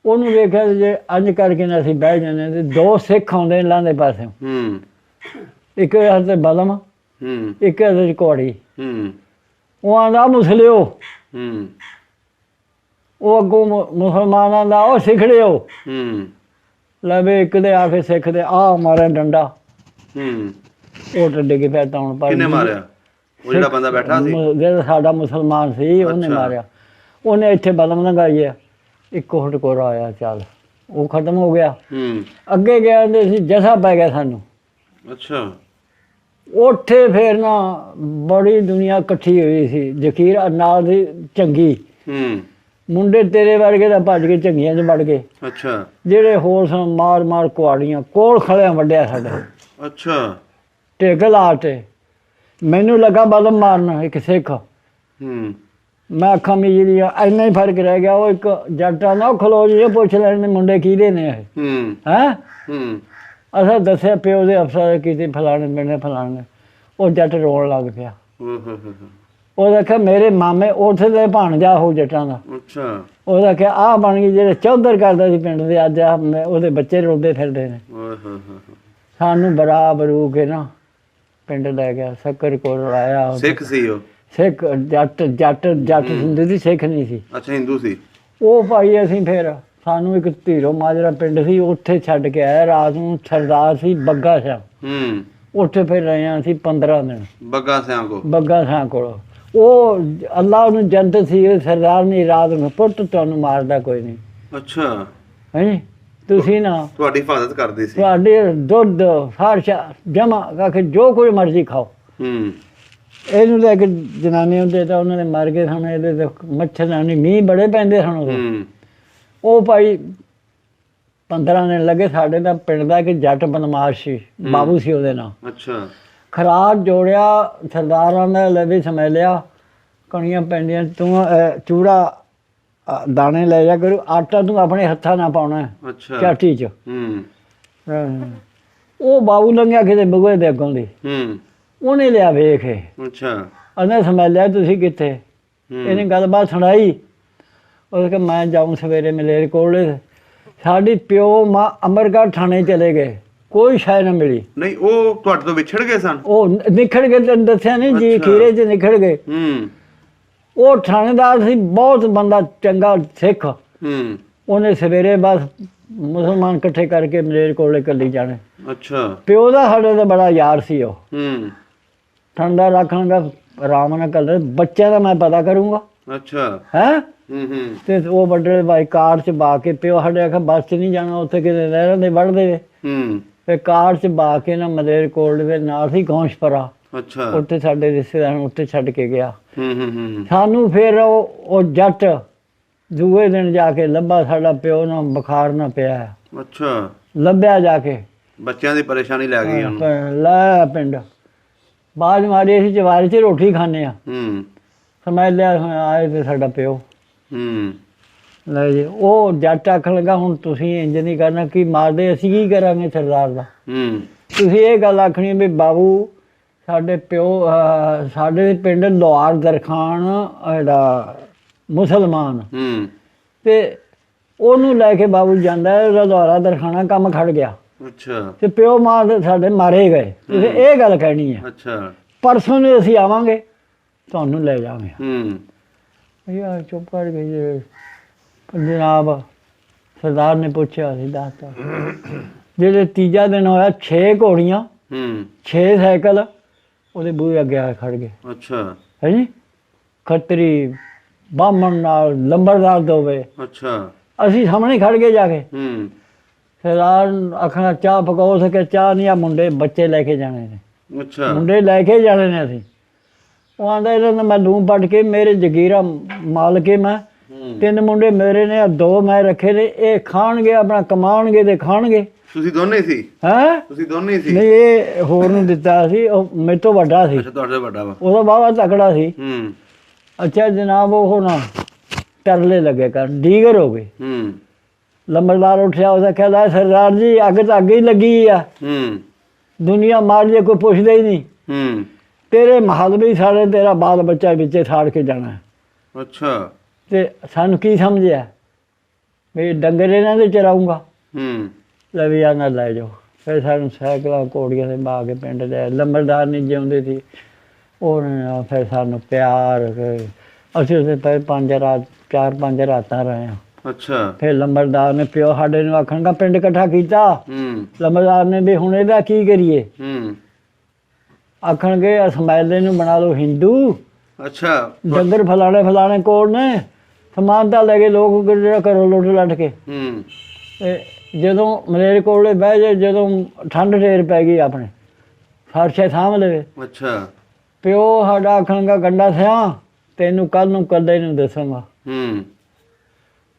ਉਹਨੂੰ ਵੇਖਿਆ ਜੇ ਇੰਝ ਕਰਕੇ ਨਾ ਅਸੀਂ ਬਹਿ ਜਾਂਦੇ ਤੇ ਦੋ ਸਿੱਖ ਆਉਂਦੇ ਲਾਂਦੇ ਪਾਸੇ, ਇੱਕ ਹੱਥ ਤੇ ਬਲਮ, ਇੱਕ ਹੱਥ ਚ ਘੋੜੀ। ਉਹ ਆਂਦਾ ਮੁਸਲਿਓ, ਉਹ ਅੱਗੋਂ ਮੁਸਲਮਾਨਾਂ ਦਾ ਉਹ ਸਿੱਖੜਿਓ। ਲਵੇ ਇੱਕ ਦੇ ਆ ਕੇ ਸਿੱਖ ਦੇ ਆ ਮਾਰਿਆ ਡੰਡਾ, ਉਹ ਟੱਡੇ ਕੇ ਪਿਆ ਤੌਣ ਪਾ। ਕਿਹਨੇ ਮਾਰਿਆ? ਉਹ ਜਿਹੜਾ ਬੰਦਾ ਬੈਠਾ ਸੀ, ਜਿਹੜਾ ਸਾਡਾ ਮੁਸਲਮਾਨ ਸੀ, ਉਹਨੇ ਮਾਰਿਆ। ਉਹਨੇ ਇੱਥੇ ਬਲਮ ਲੰਗਾਈ ਆ, ਇੱਕ ਹਟਕੋਰਾ ਆਇਆ, ਚੱਲ ਉਹ ਖਤਮ ਹੋ ਗਿਆ। ਅੱਗੇ ਗਿਆ ਸੀ, ਜਸਾ ਪੈ ਗਿਆ ਸਾਨੂੰ। ਅੱਛਾ। ਉੱਥੇ ਫਿਰ ਨਾ ਬੜੀ ਦੁਨੀਆ ਇਕੱਠੀ ਹੋਈ ਸੀ। ਜ਼ਕੀਰ ਨਾਲ ਦੀ ਚੰਗੀ ਮੁੰਡੇ ਤੇਰੇ ਵਰਗੇ ਤਾਂ ਭੱਜ ਕੇ ਝੰਗੀਆਂ 'ਚ ਵੜ ਗਏ। ਅੱਛਾ। ਜਿਹੜੇ ਹੋਰ ਸਨ ਮਾਰ ਮਾਰ ਕੁਆੜੀਆਂ ਕੋਲ ਖੜਿਆ ਵੱਢਿਆ ਸਾਡਾ। ਅੱਛਾ। ਢਿੱਗ ਲਾ ਤੇ ਮੈਨੂੰ ਲੱਗਾ ਬਲਮ ਮਾਰਨ ਇੱਕ ਸਿੱਖ। ਮੈਂ ਅੱਖਾਂ ਮੀਚਦੀਆਂ, ਇੰਨਾ ਹੀ ਫਰਕ ਰਹਿ ਗਿਆ। ਉਹ ਇੱਕ ਜੱਟਾਂ ਦਾ ਖਲੋ ਜੇ ਪੁੱਛ ਲੈਣ ਮੁੰਡੇ ਕਿਹਦੇ ਨੇ ਇਹ, ਹੈਂ। ਅਸਾਂ ਦੱਸਿਆ ਪਿਓ ਦੇ ਅਫਸਰ ਕਿਤੇ ਫਲਾਣੇ ਪਿੰਡ ਫਲਾਣੇ। ਉਹ ਜੱਟ ਰੋਣ ਲੱਗ ਪਿਆ। ਉਹ ਦੇਖਿਆ ਮੇਰੇ ਮਾਮੇ ਉੱਥੇ ਦੇ ਭਾਣਜਾ ਹੋ ਜੱਟਾਂ ਦਾ। ਅੱਛਾ। ਉਹਦਾ ਕਿਹਾ ਆਹ ਬਣ ਗਈ ਜਿਹੜੇ ਚੌਧਰ ਕਰਦਾ ਸੀ ਪਿੰਡ ਦੇ, ਅੱਜ ਆਹ ਉਹਦੇ ਬੱਚੇ ਰੋਂਦੇ ਫਿਰਦੇ ਨੇ। ਸਾਨੂੰ ਬਰਾ ਬਰੂ ਕੇ ਨਾ ਪਿੰਡ ਲੈ ਗਿਆ, ਸ਼ੱਕਰ ਕੋਲ ਆਇਆ। ਸਿੱਖ ਸੀ ਉਹ? ਸਿੱਖ, ਜੱਟ ਹਿੰਦੂ ਸੀ, ਸਿੱਖ ਨਹੀਂ ਸੀ। ਅੱਛਾ, ਹਿੰਦੂ ਸੀ। ਉਹ ਭਾਈ ਅਸੀਂ ਫਿਰ ਸਾਨੂੰ ਇੱਕ ਧੀਰੋ ਮਾਜਰਾ ਪਿੰਡ ਸੀ, ਉੱਥੇ ਛੱਡ ਕੇ ਆਇਆ ਰਾਤ ਨੂੰ। ਸਰਦਾਰ ਸੀ ਬੱਗਾ ਸਿਆਂ, ਉੱਥੇ ਫਿਰ ਰਹੇ ਹਾਂ ਅਸੀਂ 15 ਦਿਨ। ਬੱਗਾ ਸਿਆਂ ਕੋਲ। ਉਹ ਅੱਲਾ ਉਹਨੂੰ ਜੰਨਤ ਸੀ। ਸਰਦਾਰ ਨੇ ਰਾਤ ਨੂੰ, ਪੁੱਤ ਤੁਹਾਨੂੰ ਮਾਰਦਾ ਕੋਈ ਨਹੀਂ। ਅੱਛਾ। ਹੈ ਤੁਸੀਂ ਨਾ, ਤੁਹਾਡੀ ਹਿਫਾਜ਼ਤ ਕਰਦੇ ਸੀ। ਤੁਹਾਡੇ ਦੁੱਧ ਫਰਸ਼ ਜਮਾ ਕਰਕੇ ਜੋ ਕੁਝ ਮਰਜ਼ੀ ਖਾਓ। ਇਹਨੂੰ ਲੈ ਕੇ ਜਨਾਨੀ ਹੁੰਦੇ ਤਾਂ ਉਹਨਾਂ ਨੇ ਮਰ ਗਏ ਸਨ। ਇਹਦੇ ਤੇ ਮੱਛਰ ਨਹੀਂ, ਮੀਂਹ ਬੜੇ ਪੈਂਦੇ ਸਨ ਉਦੋਂ। ਉਹ ਭਾਈ 15 ਦਿਨ ਲੱਗੇ। ਸਾਡੇ ਤਾਂ ਪਿੰਡ ਦਾ ਇੱਕ ਜੱਟ ਬਦਮਾਸ਼ ਸੀ, ਬਾਬੂ ਸੀ ਉਹਦੇ ਨਾਲ। ਅੱਛਾ। ਖਰਾਬ ਜੋੜਿਆ ਸਰਦਾਰਾਂ ਦਾ, ਲਵੇ ਸਮੈਲਿਆ, ਕਣੀਆਂ ਪੈਂਦੀਆਂ, ਤੂੰ ਚੂੜਾ ਦਾਣੇ ਲੈ ਜਾ ਕਰੂ, ਆਟਾ ਤੂੰ ਆਪਣੇ ਹੱਥਾਂ ਨਾਲ ਪਾਉਣਾ ਚਾਟੀ 'ਚ। ਉਹ ਬਾਬੂ ਲੰਘਿਆ ਕਿਤੇ ਬਗੋਏ ਦੇ ਅੱਗੋਂ ਦੀ, ਉਹਨੇ ਲਿਆ ਵੇਖ। ਅੱਛਾ। ਉਹਨੇ ਸਮੈਲਿਆ ਤੁਸੀਂ ਕਿੱਥੇ? ਇਹਨੇ ਗੱਲਬਾਤ ਸੁਣਾਈ। ਉਹ ਕਿ ਮੈਂ ਜਾਊਂ ਸਵੇਰੇ ਮਲੇਰ ਕੋਲ। ਸਾਡੀ ਪਿਓ ਮਾਂ ਅਮਰਗੜ੍ਹ ਥਾਣੇ ਚਲੇ ਗਏ, ਕੋਈ ਸ਼ਾਇ ਨਾ ਮਿਲੀ। ਨਹੀਂ, ਉਹ ਤੁਹਾਡੇ ਤੋਂ ਵਿਛੜ ਗਏ ਸਨ? ਉਹ ਨਿਖੜ ਗਏ, ਤੈਨੂੰ ਦੱਸਿਆ ਨਹੀਂ ਜੀ, ਖੀਰੇ 'ਚ ਨਿਖੜ ਗਏ। ਉਹ ਥਾਣੇਦਾਰ ਸੀ, ਬਹੁਤ ਬੰਦਾ ਚੰਗਾ ਸਿੱਖ। ਉਹਨੇ ਸਵੇਰੇ ਬਸ ਮੁਸਲਮਾਨ ਇਕੱਠੇ ਕਰਕੇ ਮਲੇਰ ਕੋਲੇ ਕੱਲੀ ਜਾਣੇ। ਅੱਛਾ। ਪਿਓ ਦਾ ਸਾਡੇ ਦਾ ਬੜਾ ਯਾਰ ਸੀ ਉਹ। ਠੰਡਾ ਰੱਖਾਂਗਾ, ਆਰਾਮ ਨਾਲ ਕਰ, ਬੱਚਿਆਂ ਦਾ ਮੈਂ ਪਤਾ ਕਰੂੰਗਾ। ਅੱਛਾ। ਹੈ ਤੇ ਉਹ ਵੱਡੇ ਭਾਈ ਕਾਰ 'ਚ ਬਾ ਕੇ, ਪਿਓ ਸਾਡੇ ਆਖਿਆ ਬੱਸ 'ਚ ਨਹੀਂ ਜਾਣਾ, ਉੱਥੇ ਕਿਤੇ ਨਹਿਰਾਂ ਦੇ ਵੜ ਦੇਵੇ। ਫਿਰ ਕਾਰ 'ਚ ਬਾ ਕੇ ਨਾ ਮਲੇਰ ਕੋਲ ਦੇ ਨਾਲ ਸੀ ਗੌਂਸ਼ਪਰਾ। ਅੱਛਾ। ਉੱਥੇ ਸਾਡੇ ਰਿਸ਼ਤੇਦਾਰ ਉੱਥੇ ਛੱਡ ਕੇ ਗਿਆ ਸਾਨੂੰ। ਫਿਰ ਉਹ ਜੱਟ ਦੂਏ ਦਿਨ ਜਾ ਕੇ ਲੱਭਾ, ਸਾਡਾ ਪਿਓ ਨਾ ਬੁਖਾਰ ਨਾ ਪਿਆ। ਅੱਛਾ। ਲੱਭਿਆ ਜਾ ਕੇ, ਬੱਚਿਆਂ ਦੀ ਪਰੇਸ਼ਾਨੀ ਲੈ ਗਈ ਲੈ ਪਿੰਡ। ਬਾਜ ਮਾਰੀ ਅਸੀਂ ਚਵਾਰੇ 'ਚ ਰੋਟੀ ਖਾਂਦੇ ਆ। ਸਮਝ ਲਿਆ ਆਏ ਤੇ ਸਾਡਾ ਪਿਓ। ਲੈ ਜੀ, ਉਹ ਜੱਟ ਆਖਣ ਲੱਗਾ ਹੁਣ ਤੁਸੀਂ ਇੰਜ ਨਹੀਂ ਕਰਨਾ, ਕੀ ਮਾਰਦੇ ਅਸੀਂ ਕੀ ਕਰਾਂਗੇ ਸਰਦਾਰ ਦਾ। ਤੁਸੀਂ ਇਹ ਗੱਲ ਆਖਣੀ ਵੀ ਬਾਬੂ ਸਾਡੇ ਪਿਓ, ਸਾਡੇ ਪਿੰਡ ਲੋਹਾਰ ਦਰਖਾਨ ਜਿਹੜਾ ਮੁਸਲਮਾਨ, ਤੇ ਉਹਨੂੰ ਲੈ ਕੇ ਬਾਬੂ ਜਾਂਦਾ। ਲੋਹਾਰਾ ਦਰਖਾਨਾ ਕੰਮ ਖੜ ਗਿਆ। ਅੱਛਾ। ਤੇ ਪਿਓ ਮਾਂ ਸਾਡੇ ਮਾਰੇ ਗਏ। ਤੁਸੀਂ ਇਹ ਗੱਲ ਕਹਿਣੀ ਹੈ। ਅੱਛਾ। ਪਰਸੋਂ ਨੂੰ ਅਸੀਂ ਆਵਾਂਗੇ, ਤੁਹਾਨੂੰ ਲੈ ਜਾਵਾਂਗੇ। ਯਾਰ ਚੁੱਪ ਕਰ ਗਈ। ਜਨਾਬ ਸਰਦਾਰ ਨੇ ਪੁੱਛਿਆ, ਅਸੀਂ ਦੱਸਤਾ। ਜਿਹੜੇ ਤੀਜਾ ਦਿਨ ਹੋਇਆ 6 ਘੋੜੀਆਂ, 6 ਸਾਈਕਲ ਉਹਦੇ ਬੂਹੇ ਅੱਗੇ ਆ ਖੜ ਗਏ। ਅੱਛਾ। ਹੈ ਜੀ, ਖੱਤਰੀ ਬਾਹਮਣ ਨਾਲ ਲੰਬਰਦਾਰ ਦੋਵੇ। ਅੱਛਾ। ਅਸੀਂ ਸਾਹਮਣੇ ਖੜ ਗਏ ਜਾ ਕੇ। ਸਰਦਾਰ ਆਖਣਾ ਚਾਹ ਪਕਾਓ, ਸਕੇ ਚਾਹ ਨਹੀਂ, ਆ ਮੁੰਡੇ ਬੱਚੇ ਲੈ ਕੇ ਜਾਣੇ ਨੇ। ਅੱਛਾ। ਮੁੰਡੇ ਲੈ ਕੇ ਜਾਣੇ ਨੇ ਅਸੀਂ। ਉਹ ਆਂਦਾ ਇਹਨਾਂ ਦਾ ਮੈਂ ਲੂੰ ਪੱਟ ਕੇ, ਮੇਰੇ ਜਗੀਰਾ ਮਾਲ ਕੇ ਮੈਂ 3 ਮੁੰਡੇ ਮੇਰੇ ਨੇ, 2 ਮੈਂ ਰੱਖੇ ਨੇ, ਇਹ ਖਾਣਗੇ ਆਪਣਾ, ਕਮਾਉਣਗੇ ਤੇ ਖਾਣਗੇ। ਤੁਸੀਂ ਦੋਨੇ ਸੀ? ਹੈਂ? ਤੁਸੀਂ ਦੋਨੇ ਸੀ? ਨਹੀਂ, ਇਹ ਹੋਰ ਨੂੰ ਦਿੱਤਾ ਸੀ, ਉਹ ਮੇਰੇ ਤੋਂ ਵੱਡਾ ਸੀ। ਅੱਛਾ, ਤੁਹਾਡੇ ਵੱਡਾ ਵਾ? ਉਹਦਾ ਬਾਵਾ ਤਕੜਾ ਸੀ। ਅੱਛਾ ਜਨਾਬ, ਉਹ ਨਾ ਤਰਲੇ ਲੱਗੇ ਕਰਨ ਡੀਗਰ ਹੋ ਗਏ। ਲੰਬੜਦਾਰ ਉੱਠਿਆ, ਉਹਦਾ ਕਹਿੰਦਾ ਸਰਦਾਰ ਜੀ ਅੱਗ ਤਾਂ ਅੱਗੇ ਹੀ ਲੱਗੀ ਆ, ਦੁਨੀਆ ਮਾਰ ਜੇ ਕੋਈ ਪੁੱਛਦਾ ਹੀ ਨਹੀਂ, ਤੇਰੇ ਮਹੱਲ ਵੀ ਸਾਡੇ ਤੇਰਾ ਬਾਲ ਬੱਚਾ ਵਿੱਚੇ ਸਾੜ ਕੇ ਜਾਣਾ। ਅੱਛਾ। ਤੇ ਸਾਨੂੰ ਕੀ ਸਮਝਿਆ ਵੀ ਡੰਗਰ ਇਹਨਾਂ ਦੇ ਚਰਾਊਂਗਾ। ਲੈ ਵੀ ਆ ਨਾ ਲੈ ਜਾਓ। ਫਿਰ ਸਾਨੂੰ ਸਾਈਕਲਾਂ ਘੋੜੀਆਂ ਦੇ ਬਾ ਕੇ ਪਿੰਡ ਦੇ ਲੰਬੜਦਾਰ ਨਹੀਂ ਜਿਉਂਦੇ ਸੀ, ਉਹਨੇ ਫਿਰ ਸਾਨੂੰ ਪਿਆਰ ਅਸੀਂ ਉੱਥੇ ਫਿਰ 4-5 ਰਾਤਾਂ ਰਹੇ ਹਾਂ। ਅੱਛਾ। ਫਿਰ ਲੰਬੜਦਾਰ ਨੇ ਪਿਓ ਸਾਡੇ ਨੂੰ ਆਖਣਗਾ ਪਿੰਡ ਇਕੱਠਾ ਕੀਤਾ। ਲੰਬੜਦਾਰ ਨੇ ਵੀ ਹੁਣ ਇਹਦਾ ਕੀ ਕਰੀਏ? ਆਖਣਗੇ ਇਸਮਾਇਲੇ ਨੂੰ ਬਣਾ ਲਓ ਹਿੰਦੂ। ਅੱਛਾ। ਡੰਗਰ ਫਲਾਣੇ ਕੋਲ ਨੇ, ਸਮਾਨ ਤਾਂ ਲੈ ਕੇ ਲੋਕ ਜਿਹੜਾ ਘਰੋਂ ਲੁੱਟ ਲੱਟ ਕੇ। ਤੇ ਜਦੋਂ ਮਲੇਰ ਕੋਲੇ ਬਹਿ ਜਾਏ, ਜਦੋਂ ਠੰਡ ਢੇਰ ਪੈ ਗਈ ਆਪਣੇ ਫਰਸ਼ੇ ਸਾਂਭ ਲਵੇ। ਅੱਛਾ। ਪਿਓ ਸਾਡਾ ਆਖਣਗਾ ਗੰਡਾ ਸਿਆ ਤੈਨੂੰ ਕੱਲ ਨੂੰ ਕੱਲੇ ਨੂੰ ਦੱਸਾਂਗਾ।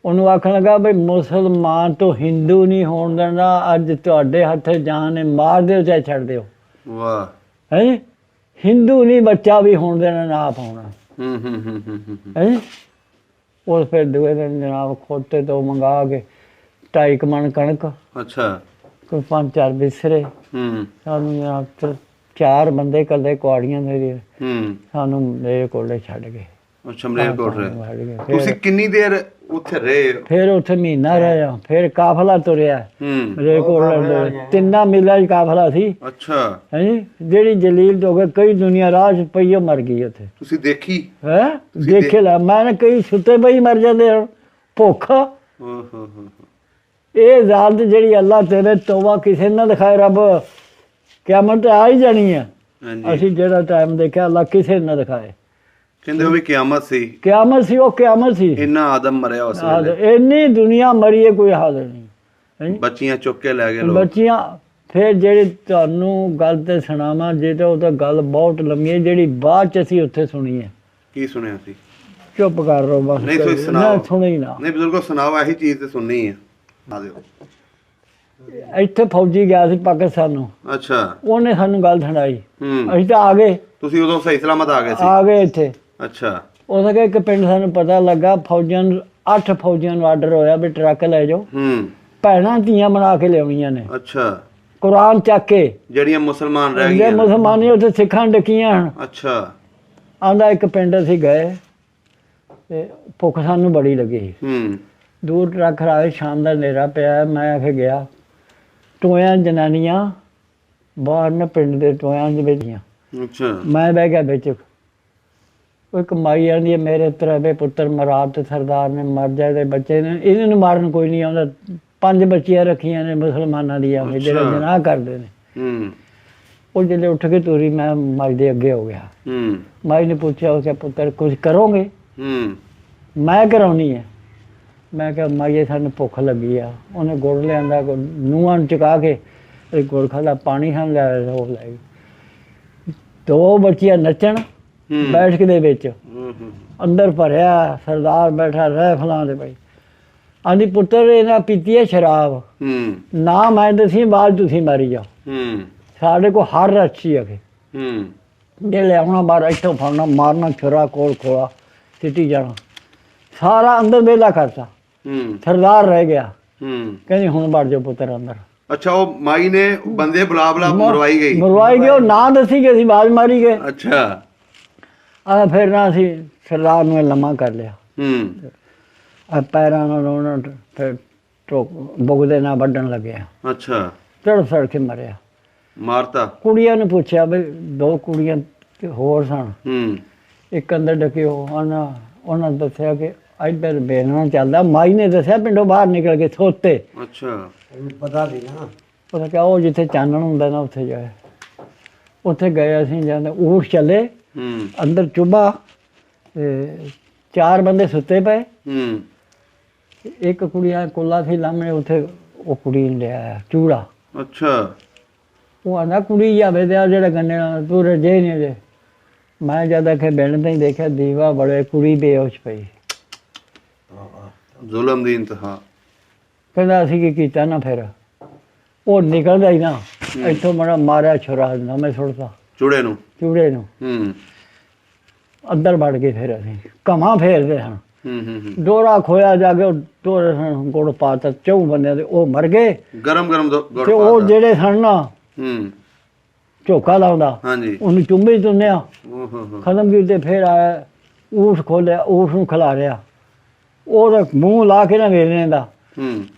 ਉਹਨੂੰ ਆਖਣ ਲੱਗਾ ਬਈ ਮੁਸਲਮਾਨ ਤੋਂ ਹਿੰਦੂ ਨਹੀਂ ਹੋਣ ਦੇਣਾ, ਅੱਜ ਤੁਹਾਡੇ ਹੱਥ ਜਾਨ ਨੇ, ਮਾਰ ਦਿਓ ਚਾਹੇ ਛੱਡ ਦਿਓ। ਵਾਹ। ਹੈ ਹਿੰਦੂ ਨਹੀਂ ਬੱਚਾ ਵੀ ਹੋਣ ਦੇਣਾ, ਨਾ ਪਾਉਣਾ। ਹੈ ਉਹ ਫਿਰ ਦੂਏ ਦਿਨ ਜਨਾਬ ਖੋਤੇ ਤੋਂ ਮੰਗਾ ਕੇ 2.5 ਮਣ ਕਣਕ। ਅੱਛਾ। ਕੋਈ 5-4 ਬਿਸਰੇ। ਸਾਨੂੰ ਜਨਾਬ 4 ਬੰਦੇ ਇਕੱਲੇ ਕੁਆੜੀਆਂ ਦੇ ਸਾਨੂੰ ਮੇਰੇ ਕੋਲੇ ਛੱਡ ਗਏ। ਅੱਛਾ, ਮਲੇਰਕੋਟਲੇ। ਤੁਸੀਂ ਕਿੰਨੀ ਦੇਰ ਉੱਥੇ ਰਹੇ? ਫਿਰ ਉੱਥੇ ਮਹੀਨਾ ਰਿਹਾ। ਫਿਰ ਕਾਫਲਾ ਤੁਰਿਆ ਮਲੇਰਕੋਟਲੇ, 3 ਮੀਲਾਂ 'ਚ ਕਾਫਲਾ ਸੀ। ਅੱਛਾ। ਹਾਂਜੀ, ਜਿਹੜੀ ਜਲੀਲ ਹੋ ਗਏ ਕਈ ਦੁਨੀਆ ਰਾਹ 'ਚ ਪਈ ਉਹ ਮਰ ਗਈ ਉੱਥੇ। ਤੁਸੀਂ ਦੇਖੀ? ਹੈ ਦੇਖੇ ਲਾ ਮੈਂ ਕਈ ਸੁੱਤੇ ਪਈ ਮਰ ਜਾਂਦੇ ਹਨ ਭੁੱਖ। ਇਹ ਜ਼ਾਲਤ ਜਿਹੜੀ ਅੱਲਾ ਤੇਰੇ ਤੋਬਾ ਕਿਸੇ ਨਾ ਦਿਖਾਏ ਰੱਬ, ਕਿਆਮਤ ਆ ਹੀ ਜਾਣੀ ਹੈ। ਅਸੀਂ ਜਿਹੜਾ ਟਾਈਮ ਦੇਖਿਆ ਅੱਲਾ ਕਿਸੇ ਨਾ ਦਿਖਾਏ। ਕਹਿੰਦੇ ਉਹ ਵੀ ਕਿਆਮਤ ਸੀ। ਕਿਆਮਤ ਸੀ, ਉਹ ਕਿਆਮਤ ਸੀ। ਇੰਨਾ ਆਦਮ ਮਰਿਆ ਉਸ ਵੇਲੇ, ਇੰਨੀ ਦੁਨੀਆ ਮਰੀ ਹੈ, ਕੋਈ ਹਾਲ ਨਹੀਂ। ਬੱਚੀਆਂ ਚੁੱਕ ਕੇ ਲੈ ਗਏ ਲੋਕ। ਬੱਚੀਆਂ ਫਿਰ ਜਿਹੜੀ ਤੁਹਾਨੂੰ ਗੱਲ ਤੇ ਸੁਣਾਵਾਂ, ਜੇ ਤਾਂ ਉਹ ਤਾਂ ਗੱਲ ਬਹੁਤ ਲੰਮੀ ਹੈ, ਜਿਹੜੀ ਬਾਅਦ 'ਚ ਅਸੀਂ ਉੱਥੇ ਸੁਣੀ ਹੈ। ਕੀ ਸੁਣਿਆ ਸੀ? ਚੁੱਪ ਕਰ ਰਹੋ ਬਸ। ਨਹੀਂ ਤੁਸੀਂ ਸੁਣਾਓ। ਸੁਣੀ ਨਾ। ਨਹੀਂ ਬਜ਼ੁਰਗੋ ਸੁਣਾਓ, ਇਹੀ ਚੀਜ਼ ਤੇ ਸੁਣਨੀ ਹੈ। ਆ ਦਿਓ। ਇੱਥੇ ਫੌਜੀ ਗਿਆ ਸੀ ਪਾਕਿਸਤਾਨ ਨੂੰ। ਅੱਛਾ। ਉਹਨੇ ਸਾਨੂੰ ਗੱਲ ਸੁਣਾਈ। ਅਸੀਂ ਤਾਂ ਆ ਗਏ। ਤੁਸੀਂ ਉਦੋਂ ਸਹੀ ਸਲਾਮਤ ਆ ਗਏ ਸੀ? ਆ ਗਏ ਇੱਥੇ। ਅੱਛਾ। ਉਹ ਇੱਕ ਪਿੰਡ ਸਾਨੂੰ ਪਤਾ ਲੱਗਾ, ਫੌਜਾਂ ਨੂੰ 8 ਫੌਜੀਆਂ ਨੂੰ ਆਰਡਰ ਹੋਇਆ ਵੀ ਟਰੱਕ ਲੈ ਜਾਓ, ਭੈਣਾਂ ਧੀਆਂ ਬਣਾ ਕੇ ਲਿਆਉਣੀਆਂ ਨੇ। ਅੱਛਾ। ਕੁਰਾਨ ਚੱਕ ਕੇ, ਜਿਹੜੀਆਂ ਮੁਸਲਮਾਨ ਰਹਿ ਗਈਆਂ, ਮੁਸਲਮਾਨੀ ਉੱਥੇ ਸਿੱਖਾਂ ਡਕੀਆਂ ਹਨ। ਅੱਛਾ। ਆਂਦਾ ਇੱਕ ਪਿੰਡ ਅਸੀਂ ਗਏ ਤੇ ਭੁੱਖ ਸਾਨੂੰ ਬੜੀ ਲੱਗੀ। ਦੂਰ ਟਰੱਕ ਖੜਾ, ਸ਼ਾਮ ਦਾ ਹਨੇਰਾ ਪਿਆ। ਮੈਂ ਆ ਕੇ ਗਿਆ, ਟੋਇਆਂ ਜਨਾਨੀਆਂ ਬਾਹਰ ਨੇ ਪਿੰਡ ਦੇ ਟੋਇਆਂ ਦੇ ਵਿੱਚ। ਅੱਛਾ। ਮੈਂ ਬਹਿ ਗਿਆ ਵਿੱਚ। ਉਹ ਕਮਾਈ ਆਉਂਦੀ ਹੈ, ਮੇਰੇ ਤਰਵੇ ਪੁੱਤਰ ਮਰਾਦ ਤੇ ਸਰਦਾਰ ਨੇ ਮਰ ਜਾਏ ਤੇ ਬੱਚੇ ਨੇ, ਇਹਨਾਂ ਨੂੰ ਮਾਰਨ ਕੋਈ ਨਹੀਂ ਆਉਂਦਾ। 5 ਬੱਚੀਆਂ ਰੱਖੀਆਂ ਨੇ ਮੁਸਲਮਾਨਾਂ ਦੀਆਂ, ਜਿਹੜੇ ਜਨਾਹ ਕਰਦੇ ਨੇ। ਉਹ ਜਿਹੜੇ ਉੱਠ ਕੇ ਤੁਰੀ, ਮੈਂ ਮਾਈ ਦੇ ਅੱਗੇ ਹੋ ਗਿਆ। ਮਾਈ ਨੇ ਪੁੱਛਿਆ, ਉਹ ਕਿਹਾ ਪੁੱਤਰ ਕੁਝ ਕਰੋਗੇ? ਮੈਂ ਕਰਾਉਣੀ ਹੈ। ਮੈਂ ਕਿਹਾ ਮਾਈਏ ਸਾਨੂੰ ਭੁੱਖ ਲੱਗੀ ਆ। ਉਹਨੇ ਗੁੜ ਲਿਆਂਦਾ, ਨੂੰਹਾਂ ਨੂੰ ਚੁਕਾ ਕੇ ਗੁੜ ਖਾਦਾ, ਪਾਣੀ ਖਾਣ ਲਿਆ, ਉਹ ਲੈ ਗਈ। 2 ਬੱਚੀਆਂ ਨੱਚਣ ਬੈਠਕ ਦੇ ਵਿੱਚ, ਅੰਦਰ ਭਰਿਆ ਸਰਦਾਰ ਬੈਠਾ ਰਾਈਫਲਾਂ ਦੇ ਭਾਈ। ਆਂਦੀ ਪੁੱਤਰ ਇਹਨਾਂ ਪੀਤੀ ਹੈ ਸ਼ਰਾਬ, ਨਾ ਮੈਂ ਦਸੀ ਬਾਅਦ ਤੁਸੀਂ ਮਾਰੀ ਜਾਓ। ਸਾਡੇ ਕੋਲ ਹਰ ਅੱਛੀ ਹੈ। ਜੇ ਲਿਆਉਣਾ ਬਾਹਰ, ਇੱਥੋਂ ਫੜਨਾ, ਮਾਰਨਾ, ਛੁਰਾ ਕੋਲ ਖੋਲਾ ਸਿੱਟੀ ਜਾਣਾ। ਸਾਰਾ ਅੰਦਰ ਵਿਹਲਾ ਕਰਤਾ। ਸਰਦਾਰ ਰਹਿ ਗਿਆ। ਕਹਿੰਦੀ ਹੁਣ ਵੜ ਜਾਓ ਪੁੱਤਰ ਅੰਦਰ। ਅੱਛਾ। ਉਹ ਮਾਈ ਨੇ ਬੰਦੇ ਬੁਲਾ ਮਰਵਾਈ ਗਈ। ਉਹ ਨਾ ਦੱਸੀ ਗਏ ਸੀ, ਆਵਾਜ਼ ਮਾਰੀ ਗਏ। ਅੱਛਾ। ਆ ਫਿਰ ਨਾ ਅਸੀਂ ਸਰਦਾਰ ਨੂੰ ਲੰਮਾ ਕਰ ਲਿਆ। ਪੈਰਾਂ ਨਾਲ ਉਹਨਾਂ ਫਿਰ ਬੁਗਦੇ ਨਾਲ ਵੱਢਣ ਲੱਗਿਆ। ਅੱਛਾ। ਤੜਫ ਕੇ ਮਰਿਆ। ਮਾਰਤਾ। ਕੁੜੀਆਂ ਨੂੰ ਪੁੱਛਿਆ ਬਈ 2 ਕੁੜੀਆਂ ਹੋਰ ਸਨ। ਇੱਕ ਅੰਦਰ ਡਕੇ ਉਹਨਾਂ ਦੱਸਿਆ ਕਿ ਇੱਧਰ ਬੇਲਣਾ ਚੱਲਦਾ। ਮਾਈ ਨੇ ਦੱਸਿਆ ਪਿੰਡੋਂ ਬਾਹਰ ਨਿਕਲ ਕੇ ਸੋਤੇ। ਅੱਛਾ। ਪਤਾ ਨਹੀਂ ਨਾ, ਪਤਾ ਕਿਆ ਉਹ ਜਿੱਥੇ ਚਾਨਣ ਹੁੰਦਾ ਨਾ ਉੱਥੇ ਜਾਏ। ਉੱਥੇ ਗਏ ਅਸੀਂ, ਜਾਂਦੇ ਊਠ ਚੱਲੇ ਅੰਦਰ ਚੁੱਭਾ, 4 ਬੰਦੇ ਸੁੱਤੇ ਪਏ। ਇੱਕ ਕੁੜੀਆਂ ਕੋਲਾ ਸੀ ਲਾਹਮਣੇ, ਉੱਥੇ ਉਹ ਕੁੜੀ ਨੂੰ ਲਿਆ ਚੂੜਾ। ਅੱਛਾ। ਉਹ ਆਂਦਾ ਕੁੜੀ ਜਾਵੇ ਤੇ ਆ ਜਿਹੜਾ ਗੰਨੇ ਨਾਲ ਤੂੰ ਰਜੇ ਨਹੀਂ ਅਜੇ। ਮੈਂ ਜਦ ਆਖੇ ਬਿੰਨ ਤਾਂ ਹੀ ਦੇਖਿਆ ਦੀਵਾ ਬੜੇ, ਕੁੜੀ ਬੇਹੋਸ਼ ਪਈ। ਜ਼ੁਲਮ ਦੀ ਇੰਤਹਾ। ਕਹਿੰਦਾ ਅਸੀਂ ਕੀ ਕੀਤਾ ਨਾ, ਫਿਰ ਉਹ ਨਿਕਲਦਾ ਹੀ ਨਾ ਇੱਥੋਂ ਬੜਾ ਮਾਰਿਆ ਛੁਰਾ ਨਾ, ਮੈਂ ਸੁੱਟਦਾ ਚੂੜੇ ਨੂੰ। ਅੰਦਰ ਵੜ ਗਏ। ਫਿਰ ਅਸੀਂ ਘਮਾਂ ਫੇਰਦੇ ਹਾਂ, ਡੋਰਾ ਖੋਇਆ ਜਾ ਕੇ ਡੋਰੇ ਗੁੜ ਪਾਤਾ 4 ਬੰਦਿਆਂ ਦੇ, ਉਹ ਮਰ ਗਏ। ਗਰਮ ਗੁੜ ਤੇ ਉਹ ਜਿਹੜੇ ਸਨ ਨਾ ਝੋਕਾ ਲਾਉਂਦਾ, ਹਾਂਜੀ, ਉਹਨੂੰ ਚੁੰਬੇ ਤੁੰਨਿਆ, ਓਹੋ ਖਤਮ ਕੀਤੇ। ਫਿਰ ਆਇਆ ਊਠ ਖੋਲਿਆ, ਊਠ ਨੂੰ ਖਿਲਾਰਿਆ, ਉਹਦਾ ਮੂੰਹ ਲਾ ਕੇ ਨਾ ਵੇਲਣੇ ਦਾ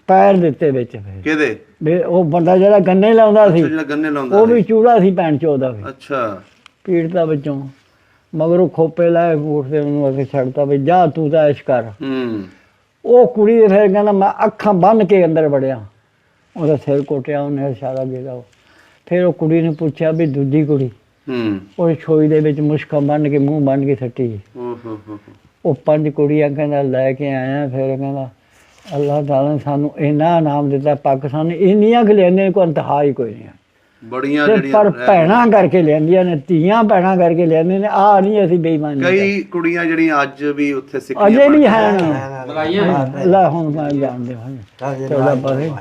ਪੈਰ ਦਿੱਤੇ ਵਿੱਚ। ਫਿਰ ਕਿਹਦੇ? ਉਹ ਬੰਦਾ ਜਿਹੜਾ ਗੰਨੇ ਲਾਉਂਦਾ ਸੀ, ਜਿਹੜਾ ਗੰਨੇ ਲਾਉਂਦਾ ਉਹ ਵੀ ਚੂੜਾ ਸੀ ਭੈਣ ਚੋਦਾ ਵੀ। ਅੱਛਾ, ਪੀੜਤਾ ਵਿੱਚੋਂ ਮਗਰੋਂ ਖੋਪੇ ਲਾਏ ਊਠ ਦੇ, ਉਹਨੂੰ ਅੱਗੇ ਛੱਡਤਾ ਵੀ ਜਾ ਤੂੰ ਤਾਂ ਐਸ਼ ਕਰ। ਉਹ ਕੁੜੀ ਦੇ ਫਿਰ ਕਹਿੰਦਾ ਮੈਂ ਅੱਖਾਂ ਬੰਨ੍ਹ ਕੇ ਅੰਦਰ ਵੜਿਆ, ਉਹਦਾ ਸਿਰ ਕੋਟਿਆ ਉਹਨੇ ਇਸ਼ਾਰਾ ਜਿਹੜਾ। ਫਿਰ ਉਹ ਕੁੜੀ ਨੂੰ ਪੁੱਛਿਆ ਵੀ ਦੂਜੀ ਕੁੜੀ, ਉਹ ਛੋਈ ਦੇ ਵਿੱਚ ਮੁਸ਼ਕਾਂ ਬੰਨ੍ਹ ਕੇ ਮੂੰਹ ਬੰਨ੍ਹ ਕੇ ਸੱਟੀ। ਉਹ 5 ਕੁੜੀਆਂ ਕਹਿੰਦਾ ਲੈ ਕੇ ਆਇਆ। ਫਿਰ ਕਹਿੰਦਾ ਅੱਲਾਹ ਤਾਲਾ ਨੇ ਸਾਨੂੰ ਇੰਨਾ ਇਨਾਮ ਦਿੱਤਾ, ਪਾਕਿਸਤਾਨ ਨੇ ਇੰਨੀਆਂ ਕੁ ਲਿਆਂਦੀਆਂ ਕੋਈ ਇੰਤਹਾ ਹੀ ਕੋਈ ਨਹੀਂ। ਬੜੀਆਂ ਪਰ ਭੈਣਾਂ ਕਰਕੇ ਲਿਆਂਦੀਆਂ ਨੇ, ਧੀਆਂ ਭੈਣਾਂ ਕਰਕੇ ਲਿਆਂਦੇ ਨੇ। ਆਹ ਨਹੀਂ ਅਸੀਂ ਬੇਈਮਾਨੀ। ਕਈ ਕੁੜੀਆਂ ਜਿਹੜੀਆਂ ਅੱਜ ਵੀ ਉੱਥੇ ਸਿੱਖੀਆਂ ਅਜੇ ਵੀ ਹਨ। ਅੱਲਾਹ ਹੁਣ ਮੈਂ ਜਾਣਦੇ ਹਾਂ ਚੌਦਾ ਪਾਸੇ।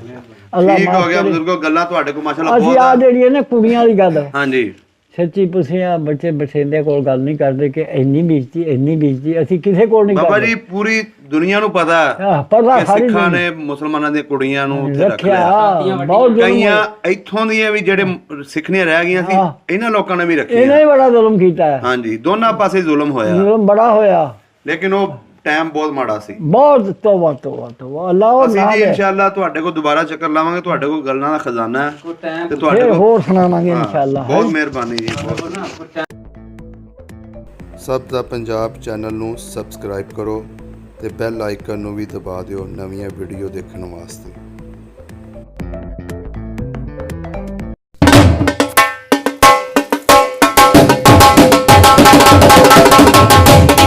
ਅੱਲਾਹ ਠੀਕ ਹੋ ਗਿਆ ਬਜ਼ੁਰਗੋ, ਗੱਲਾਂ ਤੁਹਾਡੇ ਕੋਲ ਮਾਸ਼ਾਅੱਲਾ ਅਸੀਂ ਆ ਜਿਹੜੀ ਨੇ ਕੁੜੀਆਂ ਵਾਲੀ ਗੱਲ, ਹਾਂਜੀ ਸੱਚੀ ਪੁੱਛਿਆ ਬੱਚੇ ਬਠਿੰਡੇ ਕੋਲ ਗੱਲ ਨਹੀਂ ਕਰਦੇ ਕਿ ਇੰਨੀ ਬੀਜਤੀ ਇੰਨੀ ਬੀਜਤੀ, ਅਸੀਂ ਕਿਸੇ ਕੋਲ ਨਹੀਂ ਬਾਬਾ ਜੀ। ਪੂਰੀ ਦੁਨੀਆ ਨੂੰ ਪਤਾ ਪਤਾ ਸਾਰੀ ਸਿੱਖਾਂ ਨੇ ਮੁਸਲਮਾਨਾਂ ਦੀਆਂ ਕੁੜੀਆਂ ਨੂੰ ਉੱਥੇ ਰੱਖਿਆ। ਬਹੁਤ ਕਈਆਂ ਇੱਥੋਂ ਦੀਆਂ ਵੀ ਜਿਹੜੇ ਸਿੱਖਣੀਆਂ ਰਹਿ ਗਈਆਂ ਸੀ, ਇਹਨਾਂ ਲੋਕਾਂ ਨੇ ਵੀ ਰੱਖੀਆਂ। ਇਹਨੇ ਹੀ ਬੜਾ ਜ਼ੁਲਮ ਕੀਤਾ ਹੈ। ਹਾਂਜੀ, ਦੋਨਾਂ ਪਾਸੇ ਜ਼ੁਲਮ ਹੋਇਆ, ਜ਼ੁਲਮ ਬੜਾ ਹੋਇਆ, ਲੇਕਿਨ ਉਹ ਟਾਈਮ ਬਹੁਤ ਮਾੜਾ ਸੀ। ਬਹੁਤ ਤੋਬਾ ਤੋਬਾ ਤੋਬਾ। ਅੱਲਾਹ ਅਸੀਂ ਜੀ ਇਨਸ਼ਾਅੱਲਾ ਤੁਹਾਡੇ ਕੋਲ ਦੁਬਾਰਾ ਚੱਕਰ ਲਾਵਾਂਗੇ, ਤੁਹਾਡੇ ਕੋਲ ਗੱਲਾਂ ਦਾ ਖਜ਼ਾਨਾ ਹੈ ਤੇ ਤੁਹਾਡੇ ਕੋਲ ਹੋਰ ਸੁਣਾਵਾਂਗੇ ਇਨਸ਼ਾਅੱਲਾ। ਬਹੁਤ ਮਿਹਰਬਾਨੀ ਜੀ। ਸਭ ਦਾ ਪੰਜਾਬ ਚੈਨਲ ਨੂੰ ਸਬਸਕ੍ਰਾਈਬ ਕਰੋ ਤੇ ਬੈਲ ਆਈਕਨ ਨੂੰ ਵੀ ਦਬਾ ਦਿਓ ਨਵੀਆਂ ਵੀਡੀਓ ਦੇਖਣ ਵਾਸਤੇ।